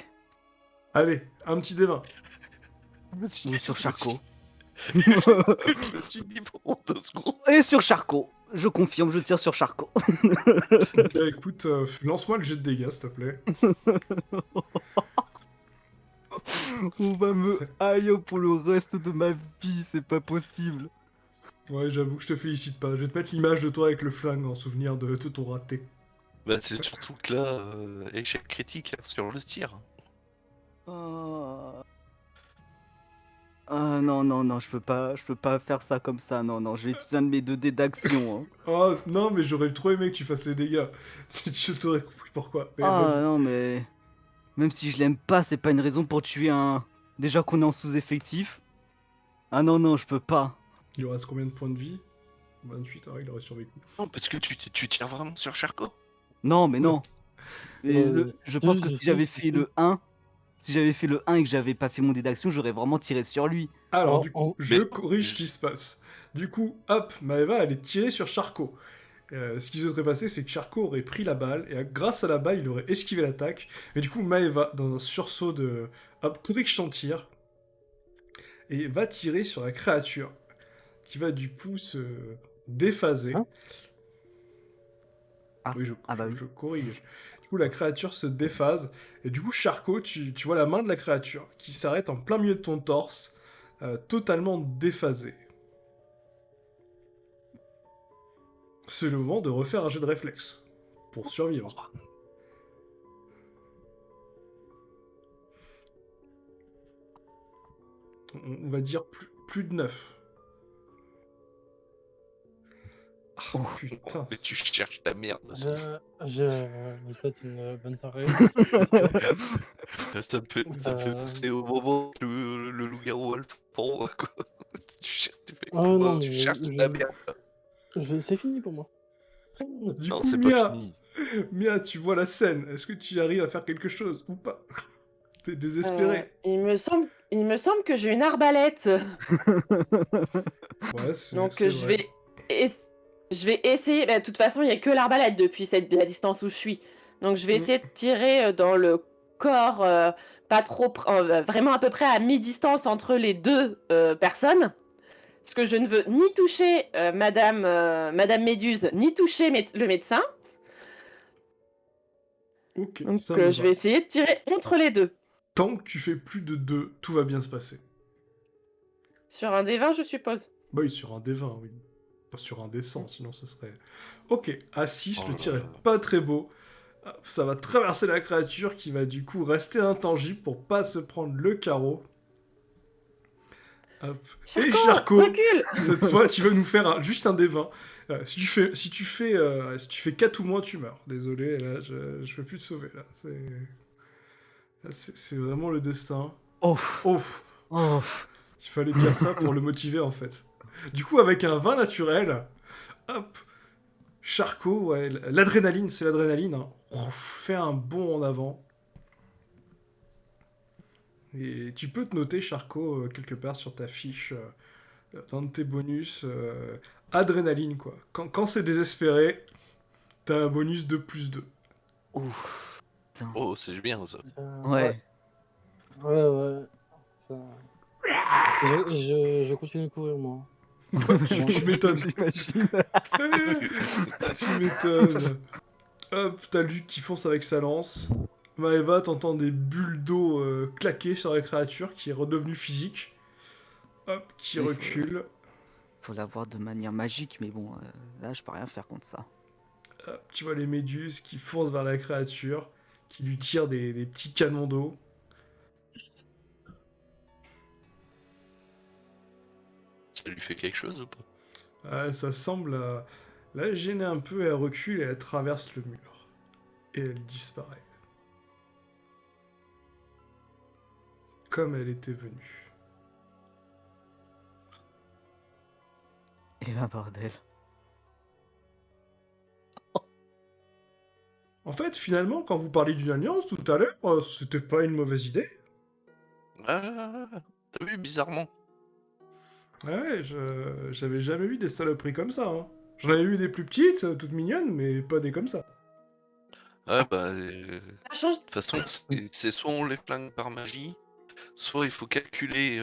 Allez, un petit D20. Je me suis- Ou sur je me suis- Charcot. Je me suis dit pendant 2 secondes. Et sur Charcot. Je confirme, je tire sur Charcot. Écoute, lance-moi le jet de dégâts, s'il te plaît. On va me haïr pour le reste de ma vie, c'est pas possible. Ouais, j'avoue, je te félicite pas. Je vais te mettre l'image de toi avec le flingue en souvenir de ton raté. Bah, c'est surtout que là, échec critique sur le tir. Ah. Ah non, non, non, je peux pas faire ça comme ça, non, non, je vais utiliser un de mes 2 dés d'action. Hein. Oh non, mais j'aurais trop aimé que tu fasses les dégâts. Si tu t'aurais compris pourquoi. Mais Ah vas-y. non, mais... Même si je l'aime pas, c'est pas une raison pour tuer un... Déjà qu'on est en sous-effectif. Ah non, non, je peux pas. Il lui reste combien de points de vie 28, ah, il aurait survécu. Non, parce que tu tires vraiment sur Charcot. Non, mais non. Mais je pense que si si, j'avais si, fait si. le 1, si j'avais fait le 1 et que j'avais pas fait mon dé d'action, j'aurais vraiment tiré sur lui. Alors, En- du coup, en- je Mais- corrige ce qui se passe. Du coup, hop, Maeva, elle est tirée sur Charcot. Ce qui se serait passé, c'est que Charcot aurait pris la balle, et grâce à la balle, il aurait esquivé l'attaque. Et du coup, Maeva, dans un sursaut de... Hop, corrige son tir, et va tirer sur la créature, qui va du coup se déphaser. Hein Ah, Oui, ah bah oui. je corrige. Du coup, la créature se déphase, et du coup, Charcot, tu vois la main de la créature, qui s'arrête en plein milieu de ton torse, totalement déphasée. C'est le moment de refaire un jet de réflexe, pour survivre. On va dire plus de 9. Ah, Oh. putain. Mais tu cherches la merde. Je vous souhaite une bonne soirée. Ça me fait penser au moment que le loup-garou a le pont, quoi. Tu fais Oh quoi non, Tu mais cherches la merde. c'est fini pour moi. Du Non, coup, c'est Mia, pas fini. Mia, tu vois la scène. Est-ce que tu arrives à faire quelque chose ou pas? T'es désespéré. Il me semble que j'ai une arbalète. Ouais, Donc c'est je vrai. je vais essayer. Bah, de toute façon, il n'y a que l'arbalète depuis la distance où je suis. Donc je vais essayer de tirer dans le corps, pas trop, vraiment à peu près à mi-distance entre les deux personnes. Parce que je ne veux ni toucher Madame Méduse, ni toucher le médecin. Ok, Donc ça me je va. vais essayer de tirer entre les deux. Tant que tu fais plus de 2, tout va bien se passer. Sur un des 20, je suppose. Bah oui, sur un D20, oui. Pas sur un D100, sinon ce serait... Ok, à 6, Oh le là tir là. est pas très beau. Ça va traverser la créature qui va du coup rester intangible pour pas se prendre le carreau. Hop. Et Charcot, recule. cette fois tu vas nous faire juste un D20. Si tu fais 4 ou moins, tu meurs. Désolé, là je peux plus te sauver. C'est vraiment le destin. Oh, Ouf. oh. Il fallait dire ça pour le motiver en fait. Du coup, avec un vin naturel, hop, Charcot, ouais, l'adrénaline, c'est l'adrénaline, hein. Fais un bond en avant. Et tu peux te noter, Charcot, quelque part sur ta fiche, dans de tes bonus, adrénaline, quoi. Quand c'est désespéré, t'as un bonus de +2. Ouf. Putain. Oh, c'est bien ça. Ouais. Ouais. Ça... je continue de courir, moi. Tu m'étonnes. J'imagine. Tu m'étonnes. Hop, t'as Luc qui fonce avec sa lance. Maeva, t'entends des bulles d'eau claquer sur la créature qui est redevenue physique. Hop, qui Oui, recule. Faut l'avoir de manière magique, mais bon, là, je peux rien faire contre ça. Hop, tu vois les méduses qui foncent vers la créature, qui lui tirent des petits canons d'eau. Ça lui fait quelque chose ou pas? Ça semble la gêner un peu et elle recule et elle traverse le mur. Et elle disparaît. Comme elle était venue. Et ben bordel. En fait, finalement, quand vous parliez d'une alliance tout à l'heure, c'était pas une mauvaise idée. Ah, t'as vu, bizarrement. Ouais, j'avais jamais vu des saloperies comme ça. Hein. J'en avais vu des plus petites, toutes mignonnes, mais pas des comme ça. Ouais, bah, Ça change. de toute façon, c'est soit on les flingue par magie, soit il faut calculer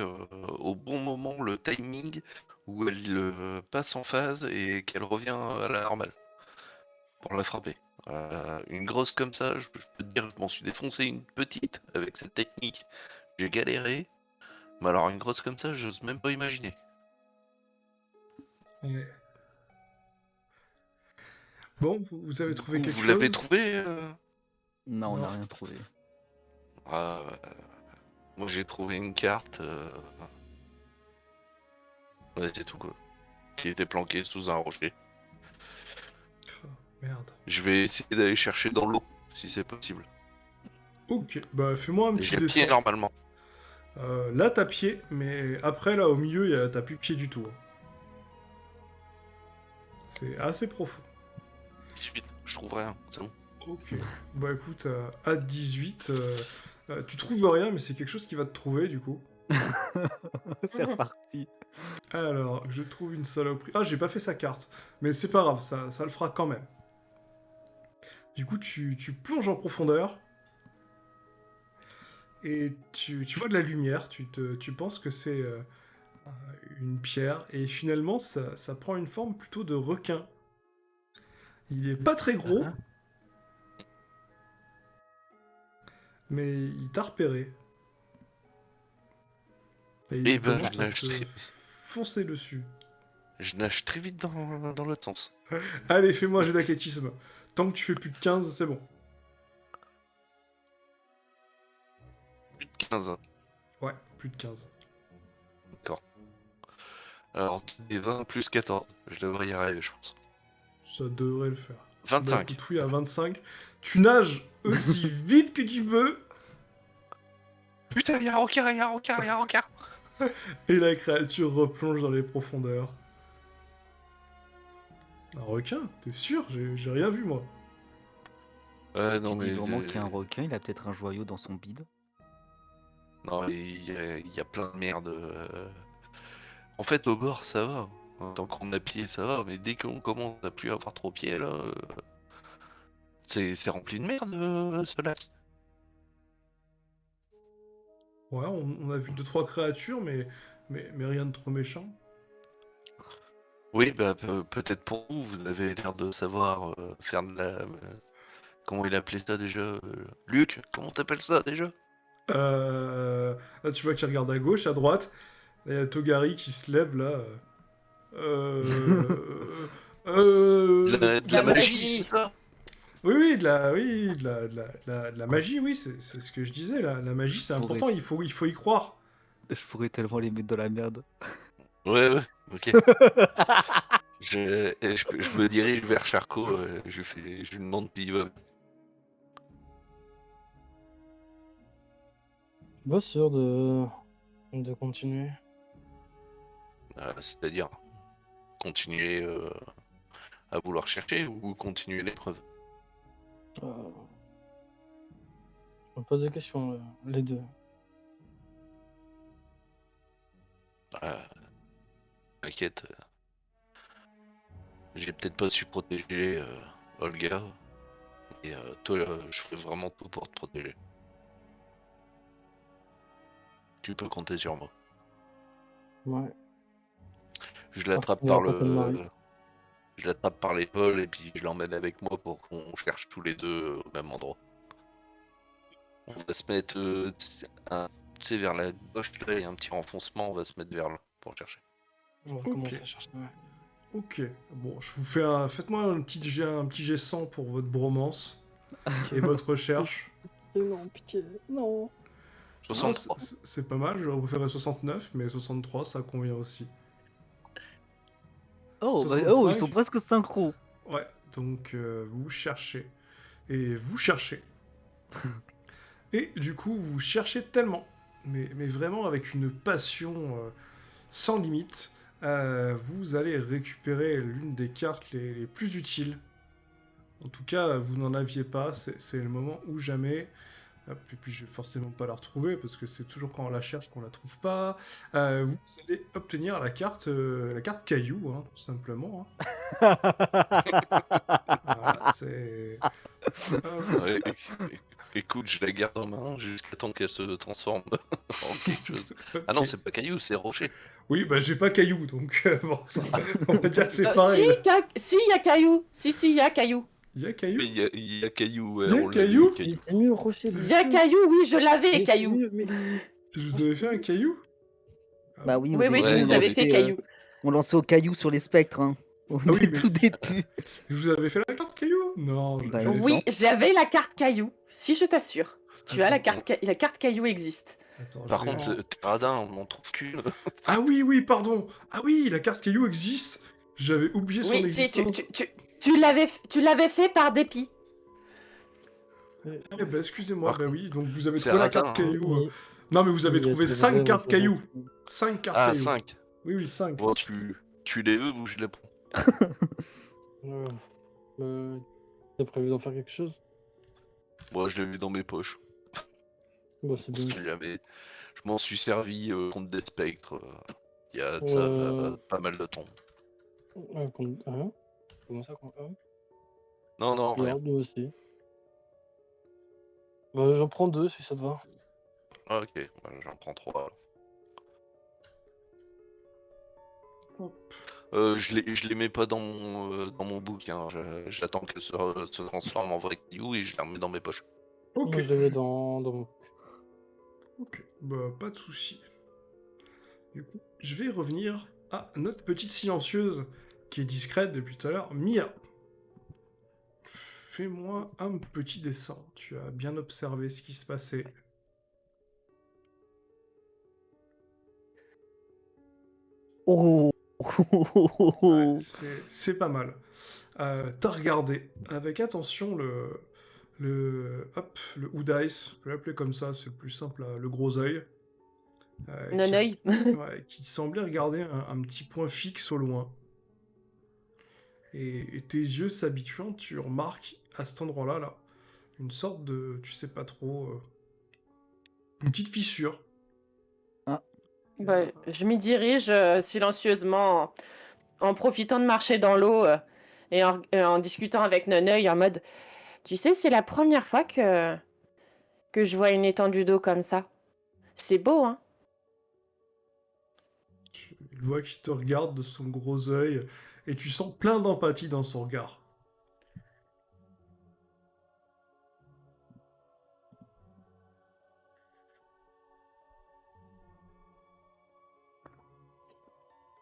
au bon moment le timing où elle passe en phase et qu'elle revient à la normale pour la frapper. Une grosse comme ça, je peux te dire, je m'en suis défoncé une petite avec cette technique. J'ai galéré, mais alors une grosse comme ça, j'ose même pas imaginer. Ouais. Bon, vous avez trouvé quelque Vous chose? l'avez trouvé Non, on Non. n'a rien trouvé. Ah, moi j'ai trouvé une carte. Ouais, c'est tout quoi. Qui était planquée sous un rocher. Oh, merde. Je vais essayer d'aller chercher dans l'eau, si c'est possible. Ok, bah fais-moi un Et petit j'ai pied dessin. normalement. Là, t'as pied, mais après, là, au milieu, t'as plus pied du tout. Hein. C'est assez profond. 18, je trouve rien, c'est bon. Ok. Bah écoute, à 18, tu trouves rien, mais c'est quelque chose qui va te trouver, du coup. C'est reparti. Alors, je trouve une saloperie. Ah, j'ai pas fait sa carte. Mais c'est pas grave, ça le fera quand même. Du coup, tu plonges en profondeur. Et tu vois de la lumière. Tu penses que c'est une pierre. Et finalement, ça prend une forme plutôt de requin. Il est pas très gros. Ah. Mais il t'a repéré. Et Eh il ben, commence je à nage te très... foncer dessus. je nage très vite dans l'autre sens. Allez, fais-moi un jet d'athlétisme. Tant que tu fais plus de 15, c'est bon. Plus de 15 ans. Ouais, plus de 15. D'accord. Alors, des 20 plus 14. Je devrais y arriver, je pense. Ça devrait le faire. 25. Bah écoute, oui, à 25. Tu nages aussi vite que tu peux. Putain, y'a un requin, y'a un requin, y'a un requin. Et la créature replonge dans les profondeurs. Un requin? T'es sûr? J'ai rien vu, moi. Non, Tu dis mais... vraiment qu'il y a un requin, il a peut-être un joyau dans son bide. Non, il y a plein de merde. En fait, au bord, ça va. Tant qu'on a pied, ça va. Mais dès qu'on commence à plus avoir trop pied, là... c'est rempli de merde, ce lac. Ouais, on a vu 2-3 créatures, mais rien de trop méchant. Oui, bah peut-être pour vous, vous avez l'air de savoir faire de la... comment il appelait ça déjà Luc, comment t'appelles ça déjà? Là, tu vois qu'il regarde à gauche, à droite. Il y a Togari qui se lève, là. De la magie, c'est ça? Oui, de la magie, oui, c'est ce que je disais, la magie, c'est Pourrait- important, il faut y croire. Je pourrais tellement les mettre dans la merde. Ouais, ok. Je me dirige vers Charcot, je lui demande s'il va. Je suis pas sûr de continuer. C'est-à-dire continuer à vouloir chercher ou continuer l'épreuve? Je me pose des questions, les deux. T'inquiète, j'ai peut-être pas su protéger Olga, et toi, je ferai vraiment tout pour te protéger. Tu peux compter sur moi. Ouais. Je l'attrape Il y par aura pas de mari. je l'attrape par l'épaule et puis je l'emmène avec moi pour qu'on cherche tous les deux au même endroit. On va se mettre tu sais, vers la gauche, là, il y a un petit renfoncement, on va se mettre vers là pour chercher. On va Ok. commencer à chercher. Ouais. Ok, bon, je vous fais faites-moi un petit jet 100 pour votre bromance et votre recherche. Non, pitié, non. Ah, 63. c'est pas mal, j'aurais préféré 69, mais 63, ça convient aussi. Oh, 65. ils sont presque synchro. Ouais, donc vous cherchez. et vous cherchez. Et du coup, vous cherchez tellement, mais vraiment avec une passion sans limite, vous allez récupérer l'une des cartes les plus utiles. En tout cas, vous n'en aviez pas, c'est le moment ou jamais. Hop, et puis je vais forcément pas la retrouver parce que c'est toujours quand on la cherche qu'on la trouve pas. Vous allez obtenir la carte caillou, hein, tout simplement. Hein. Voilà, c'est. Hop. Ouais, écoute, je la garde en main jusqu'à temps qu'elle se transforme en quelque chose. Ah non, Ok. c'est pas caillou, c'est rocher. Oui, bah j'ai pas caillou, donc bon, on va dire que c'est Si, pareil. si, il y a caillou. Si, il y a caillou. Il y a caillou. Mais il y a caillou, ouais, Il y a on l'a caillou mis, caillou. Mais c'est mieux rocher. Il y a caillou, oui, je l'avais, Mais c'est caillou. mieux, mais- Je vous avais fait un caillou. Ah Bah bon oui, au Oui, début, oui, tu Ouais, nous il y avais avait- fait caillou. on lançait au caillou sur les spectres, hein. Au Ah oui, mais- tout début. Je vous avais fait la carte caillou. Non. Bah, je- il me Oui, semble. j'avais la carte caillou, si je t'assure. Tu as la Attends. carte caillou existe. Attends, Par je vais- contre, t'es radin, on n'en trouve qu'une. Ah oui, pardon. Ah oui, la carte caillou existe. J'avais oublié son Oui, si, existence. tu l'avais fait par dépit. Eh ben, excusez-moi, Par bah oui, donc vous avez c'est trouvé la radin, carte hein. caillou. Mais- Non, mais vous avez il y a trouvé des 5 vraies cartes caillou. représentations. 5 cartes Ah, caillou. 5. Oui, 5. Bon, tu les veux ou je les prends? Euh, T'as prévu d'en faire quelque chose? Moi, je les mets dans mes poches. Bah, c'est On bien. sait jamais. Je m'en suis servi contre des spectres. Il y a de ça pas mal de temps. Hein? Comment ça? Non, non, rien. Regarde, nous aussi. Bah, j'en prends 2 si ça te va. Ah, ok, bah, j'en prends 3. Je les mets pas dans mon bouquin. J'attends qu'elles se transforment en vrai caillou et je les remets dans mes poches. Ok. Moi, je les mets dans mon. Ok, bah pas de souci. Du coup, je vais revenir à notre petite silencieuse qui est discrète depuis tout à l'heure, Mia. Fais-moi un petit dessin. Tu as bien observé ce qui se passait. Oh. Ouais, c'est pas mal. T'as regardé avec attention le Hood Eyes, je vais l'appeler comme ça, c'est le plus simple, le gros œil. Qui- Non-œil. Ouais, qui semblait regarder un petit point fixe au loin. Et tes yeux s'habituant, tu remarques à cet endroit-là, là, une sorte de, tu sais pas trop, une petite fissure. Bah, je m'y dirige silencieusement en profitant de marcher dans l'eau et en discutant avec Noneuil en mode tu sais, c'est la première fois que je vois une étendue d'eau comme ça. C'est beau, hein? Tu vois qu'il te regarde de son gros œil, et tu sens plein d'empathie dans son regard.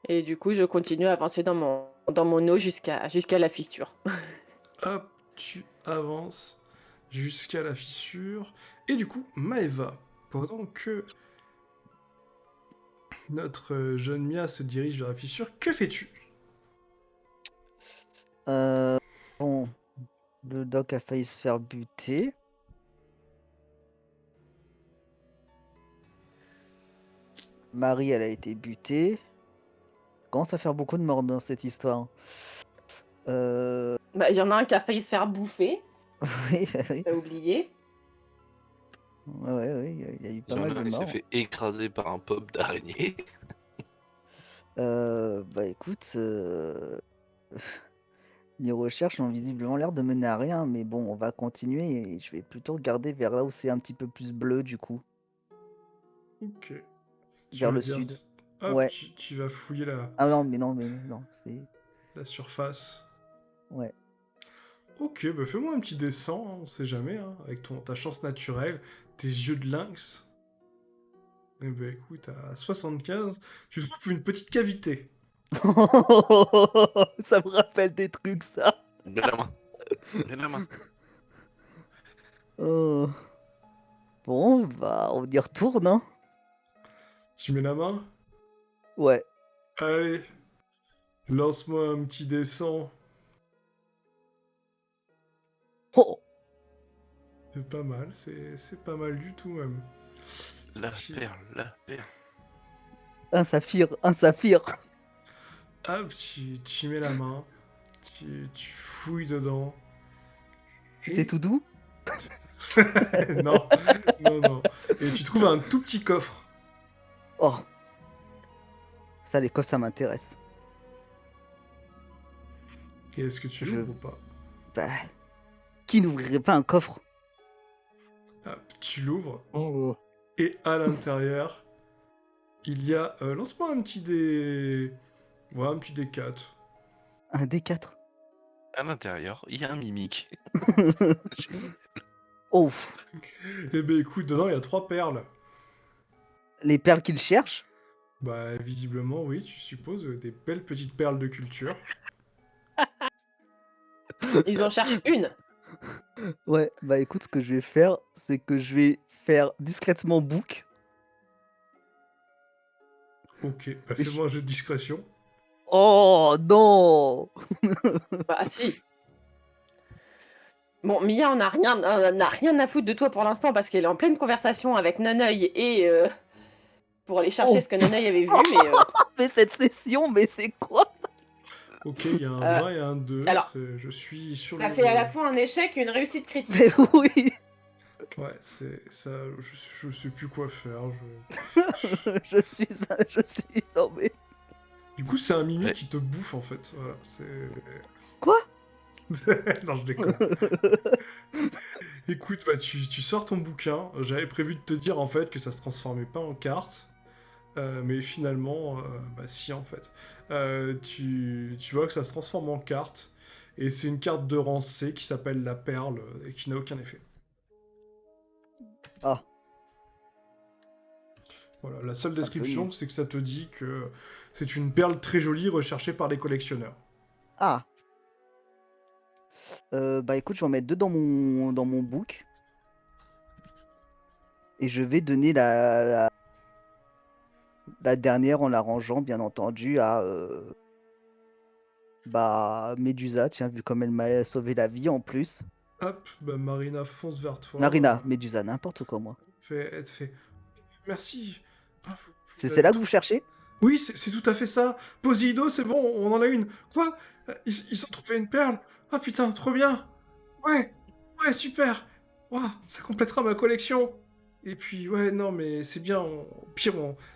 Et du coup, je continue à avancer dans mon eau jusqu'à la fissure. Hop, tu avances jusqu'à la fissure. Et du coup, Maeva, pendant que notre jeune Mia se dirige vers la fissure, que fais-tu? Bon, le doc a failli se faire buter. Marie, elle a été butée. Commence à faire beaucoup de morts dans cette histoire. Bah, il y en a un qui a failli se faire bouffer, Oui, oui. t'as oublié. Ouais, il y a eu Il pas y en mal a de un qui s'est morts. fait écraser par un pop d'araignée. Bah écoute, les recherches ont visiblement l'air de mener à rien, mais bon, on va continuer et je vais plutôt regarder vers là où c'est un petit peu plus bleu du coup, Ok. Tu vers le regardes- sud. Hop, Ouais. tu vas fouiller Ah non, mais non, c'est... la surface. Ouais. Ok, bah fais-moi un petit dessin, hein, on sait jamais, hein, avec ta chance naturelle, tes yeux de lynx. Eh ben écoute, à 75, tu trouves une petite cavité. Ça me rappelle des trucs, ça. Mets la main. Mets la main. Oh. Bon, bah, on y retourne, hein. Tu mets la main? Ouais. Allez, lance-moi un petit dessin. Oh. C'est pas mal, c'est pas mal du tout même. La Si- perle, la perle. Un saphir, un saphir. Hop, tu y mets la main, tu fouilles dedans. C'est Et... tout doux. non, non. Et tu trouves un tout petit coffre. Oh. Ça, les coffres, ça m'intéresse. Et est-ce que tu Je- l'ouvres ou pas? Bah, qui n'ouvrirait pas un coffre? Hop, tu l'ouvres. Oh, Et à l'intérieur, il y a... lance-moi un petit dé... Ouais, un petit dé 4. Un D4. À l'intérieur, il y a un mimique. Oh, Eh ben écoute, dedans il y a 3 perles. les perles qu'il cherche. Bah visiblement oui, tu supposes, des belles petites perles de culture. Ils en cherchent une. Ouais, bah écoute, ce que je vais faire, c'est que je vais faire discrètement book. Ok, bah fais-moi un jeu de discrétion. Oh non! Bah si. Bon, Mia, on n'a rien à foutre de toi pour l'instant parce qu'elle est en pleine conversation avec Naneuil et pour aller chercher Oh. ce que Naneuil avait vu, mais Mais cette session, mais c'est quoi? Ok, il y a un Euh, 20 et un 2. alors, Je suis sur ça le... fait à la fois un échec et une réussite critique. Mais oui! Ouais, c'est ça, je sais plus quoi faire. Je suis. Non mais. Du coup, c'est un mimi Ouais. qui te bouffe en fait. Voilà, c'est... Quoi? Non, je déconne. Écoute, bah, tu sors ton bouquin. J'avais prévu de te dire en fait que ça se transformait pas en carte. Mais finalement, bah si en fait. Tu vois que ça se transforme en carte. Et c'est une carte de rang C qui s'appelle la perle et qui n'a aucun effet. Ah, Voilà, la seule C'est un peu description, nul. c'est que ça te dit que c'est une perle très jolie recherchée par les collectionneurs. ah. Bah écoute, je vais en mettre deux dans mon book. Et je vais donner la dernière en la rangeant, bien entendu, à bah Médusa, tiens, vu comme elle m'a sauvé la vie en plus. Hop, bah Marina fonce vers toi. Marina, Médusa, n'importe quoi, moi. Elle te fait merci. Ah, C'est avez celle-là que trou- vous cherchez? Oui, c'est tout à fait ça. Poséido, c'est bon, on en a une. Quoi? Ils ont trouvé une perle. Ah putain, trop bien. Ouais, super. Ouah, ça complétera ma collection. Et puis, ouais, non, mais c'est bien. Au pire,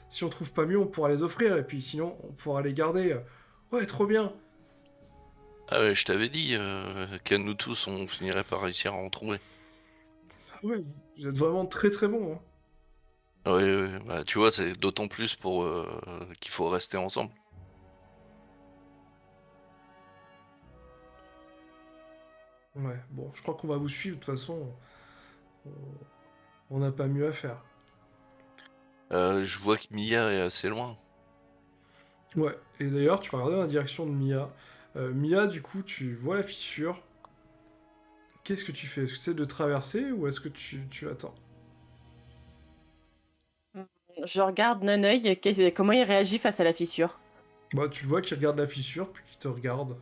si on trouve pas mieux, on pourra les offrir. Et puis, sinon, on pourra les garder. Ouais, trop bien. Ah ouais, je t'avais dit qu'à nous tous, on finirait par réussir à en trouver. Ah ouais, vous êtes vraiment très très bon. Hein. Ouais, bah, tu vois, c'est d'autant plus pour qu'il faut rester ensemble. Ouais, bon, je crois qu'on va vous suivre. De toute façon, on- on n'a pas mieux à faire. Je vois que Mia est assez loin. Ouais, et d'ailleurs, tu vas regarder dans la direction de Mia. Mia, du coup, tu vois la fissure. Qu'est-ce que tu fais? Est-ce que c'est de traverser ou est-ce que tu attends? Je regarde Naneuil, comment il réagit face à la fissure. Bah, tu vois qu'il regarde la fissure, puis qu'il te regarde.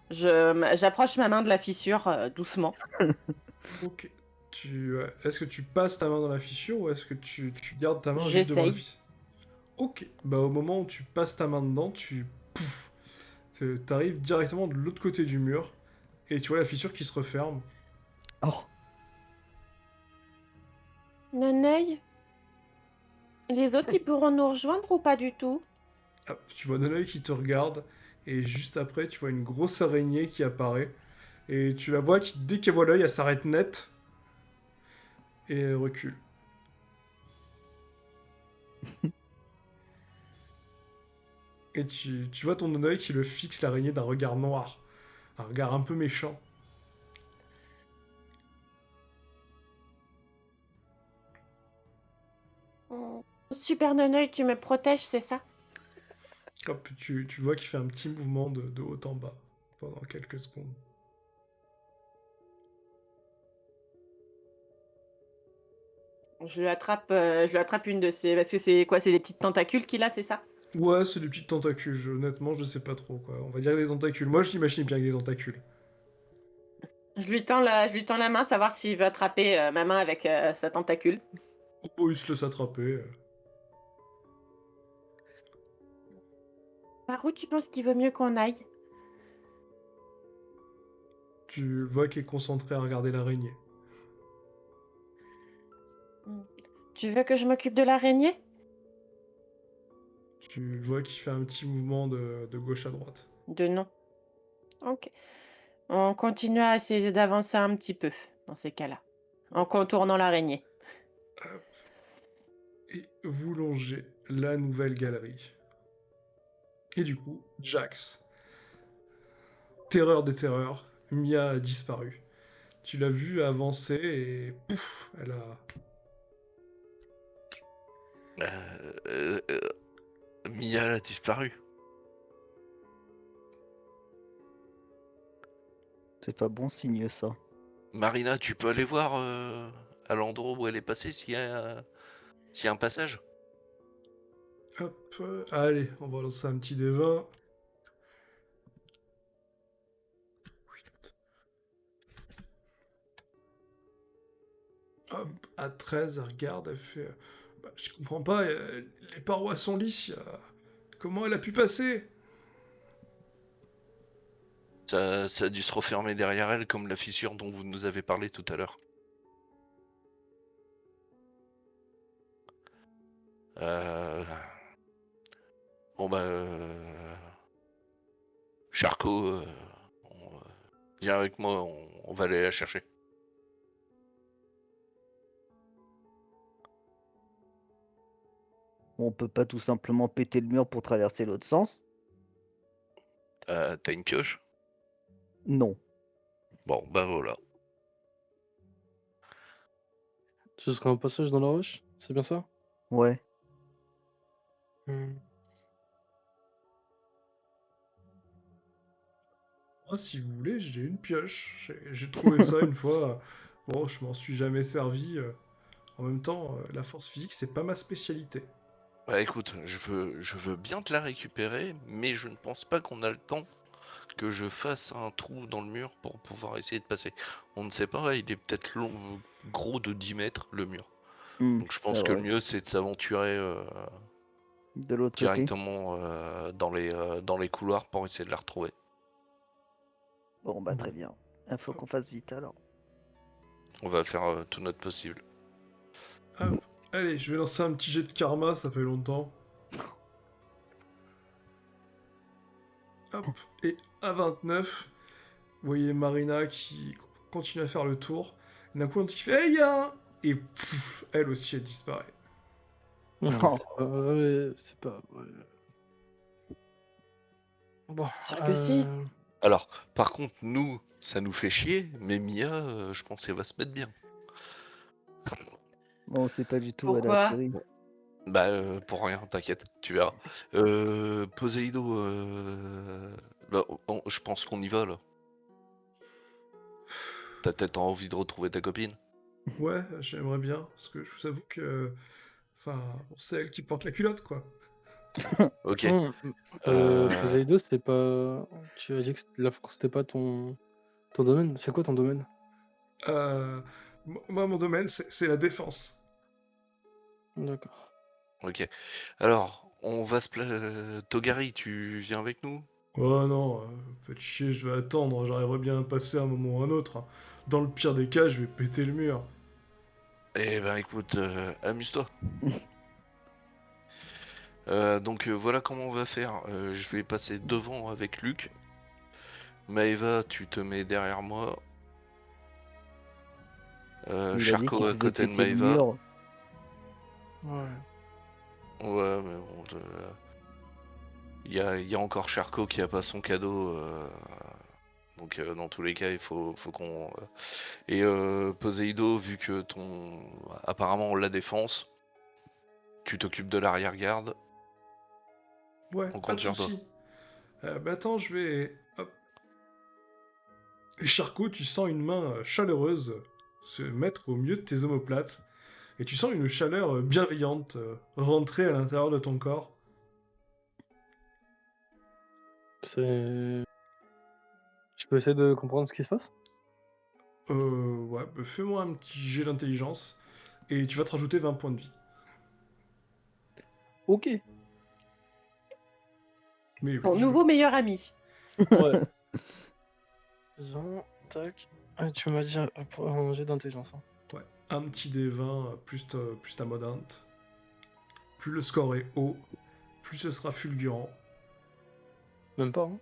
J'approche ma main de la fissure doucement. Ok. Est-ce que tu passes ta main dans la fissure ou est-ce que tu gardes ta main juste devant la J'essaye. fissure? Ok. Bah, au moment où tu passes ta main dedans, pouf, t'arrives directement de l'autre côté du mur et tu vois la fissure qui se referme. Oh, Naneuil, les autres, ils pourront nous rejoindre ou pas du tout? Hop, tu vois Nonoï qui te regarde et juste après, tu vois une grosse araignée qui apparaît. Et tu la vois qui, dès qu'elle voit l'œil, elle s'arrête net et elle recule. Et tu vois ton Nonoï qui le fixe l'araignée d'un regard noir. Un regard un peu méchant. Oh, super Naneuil, tu me protèges, c'est ça? Hop, tu vois qu'il fait un petit mouvement de haut en bas pendant quelques secondes. Je lui attrape une de ses... Parce que c'est quoi? C'est des petites tentacules qu'il a, c'est ça? Ouais, c'est des petites tentacules. Honnêtement, je sais pas trop quoi. On va dire des tentacules. Moi, je l'imagine bien avec des tentacules. Je lui tends la main, savoir s'il veut attraper ma main avec sa tentacule. Oh, il se laisse attraper. Par où tu penses qu'il vaut mieux qu'on aille? Tu vois qu'il est concentré à regarder l'araignée. Tu veux que je m'occupe de l'araignée? Tu vois qu'il fait un petit mouvement de gauche à droite. De non. Ok. On continue à essayer d'avancer un petit peu dans ces cas-là, en contournant l'araignée. Hop. Et vous longez la nouvelle galerie. Et du coup, Jax, terreur des terreurs, Mia a disparu. Tu l'as vue avancer et pouf, elle a... Mia elle a disparu. C'est pas bon signe ça. Marina, tu peux aller voir à l'endroit où elle est passée s'il y a un passage. Hop, allez, on va lancer un petit D20. Hop, à 13, elle regarde, elle fait... Bah, je comprends pas, les parois sont lisses, comment elle a pu passer? Ça a dû se refermer derrière elle comme la fissure dont vous nous avez parlé tout à l'heure. Bon bah... Charcot, viens avec moi, on va aller la chercher. On peut pas tout simplement péter le mur pour traverser l'autre sens? T'as une pioche? Non. Bon, bah voilà. Ce serait un passage dans la roche, c'est bien ça? Ouais. Hmm. Moi, si vous voulez, j'ai une pioche. J'ai trouvé ça une fois. Bon, je m'en suis jamais servi. En même temps, la force physique, c'est pas ma spécialité. Bah écoute, je veux bien te la récupérer, mais je ne pense pas qu'on a le temps que je fasse un trou dans le mur pour pouvoir essayer de passer. On ne sait pas, il est peut-être long, gros de 10 mètres le mur. Donc je C'est pense que le vrai. mieux c'est de s'aventurer De l'autre côté. directement dans les couloirs pour essayer de la retrouver. Bon bah très bien. Il faut qu'on fasse vite alors. On va faire tout notre possible. Hop. Allez, je vais lancer un petit jet de karma, ça fait longtemps. Hop. Et à 29, vous voyez Marina qui continue à faire le tour. D'un coup, on dit qui fait Hey, y'a un Et pouf, elle aussi, elle disparaît. Oh. C'est pas. Ouais. Bon. Sûr que si. Alors, par contre, nous, ça nous fait chier, mais Mia, je pense qu'elle va se mettre bien. Bon, c'est pas du tout à la Pourquoi? atterri. Bah, pour rien, t'inquiète, tu verras. Poséido, bah, je pense qu'on y va là. T'as peut-être envie de retrouver ta copine? Ouais, j'aimerais bien, parce que je vous avoue que. Enfin, bon, c'est elle qui porte la culotte, quoi. Ok. Poséidon, c'était pas. Tu as dit que la force, c'était pas ton domaine. C'est quoi ton domaine? Moi, mon domaine, c'est la défense. D'accord. Ok. Alors, on va Togari, tu viens avec nous? Oh non, faites chier, je vais attendre, j'arriverai bien à passer un moment ou un autre, hein. Dans le pire des cas, je vais péter le mur. Eh ben écoute, amuse-toi. Donc voilà comment on va faire. Je vais passer devant avec Luc. Maeva, tu te mets derrière moi. Il a dit Charcot qu'il à pouvait côté de péter le Maeva. mur. Ouais. Ouais, mais bon, il y a encore Charcot qui a pas son cadeau. Donc dans tous les cas, il faut qu'on... Et Poséido, vu que apparemment on la défense, tu t'occupes de l'arrière-garde. Ouais, On pas compte de sur toi. soucis. Bah attends, je vais... Hop. Et Charcot, tu sens une main chaleureuse se mettre au milieu de tes omoplates, et tu sens une chaleur bienveillante rentrer à l'intérieur de ton corps. C'est. Je peux essayer de comprendre ce qui se passe? Ouais, bah, fais-moi un petit jet d'intelligence et tu vas te rajouter 20 points de vie. Ok. Mais oui, Ton nouveau meilleur ami. Ouais. Jean, tac. Ah, tu m'as dit pour un jet d'intelligence. Hein. Ouais, un petit D20 plus ta mode int. Plus le score est haut, plus ce sera fulgurant. Même pas, hein.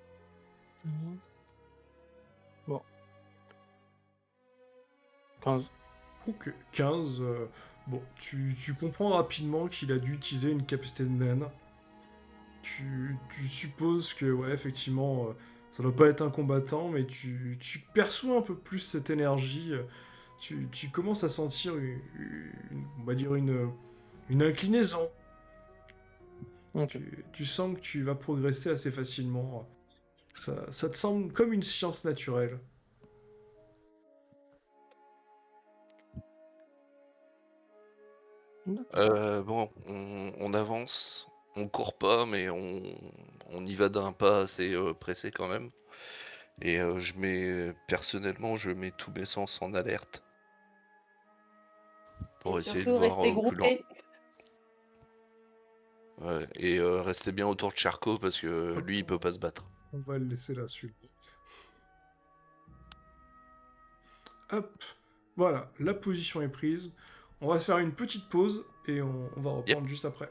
Bon. 15. Ok, 15. Bon, tu comprends rapidement qu'il a dû utiliser une capacité de naine. Tu supposes que, ouais, effectivement, ça doit pas être un combattant, mais tu perçois un peu plus cette énergie. Tu commences à sentir, on va dire, une inclinaison. Ok. Tu sens que tu vas progresser assez facilement. Ça te semble comme une science naturelle. Bon, on avance, on court pas, mais on y va d'un pas assez pressé quand même. Et personnellement, je mets tous mes sens en alerte pour Et essayer de surtout, voir rester plus loin. groupés. Ouais, et rester bien autour de Charcot parce que lui, il peut pas se battre. On va le laisser là-dessus. Hop, voilà, la position est prise. On va se faire une petite pause et on va reprendre juste après.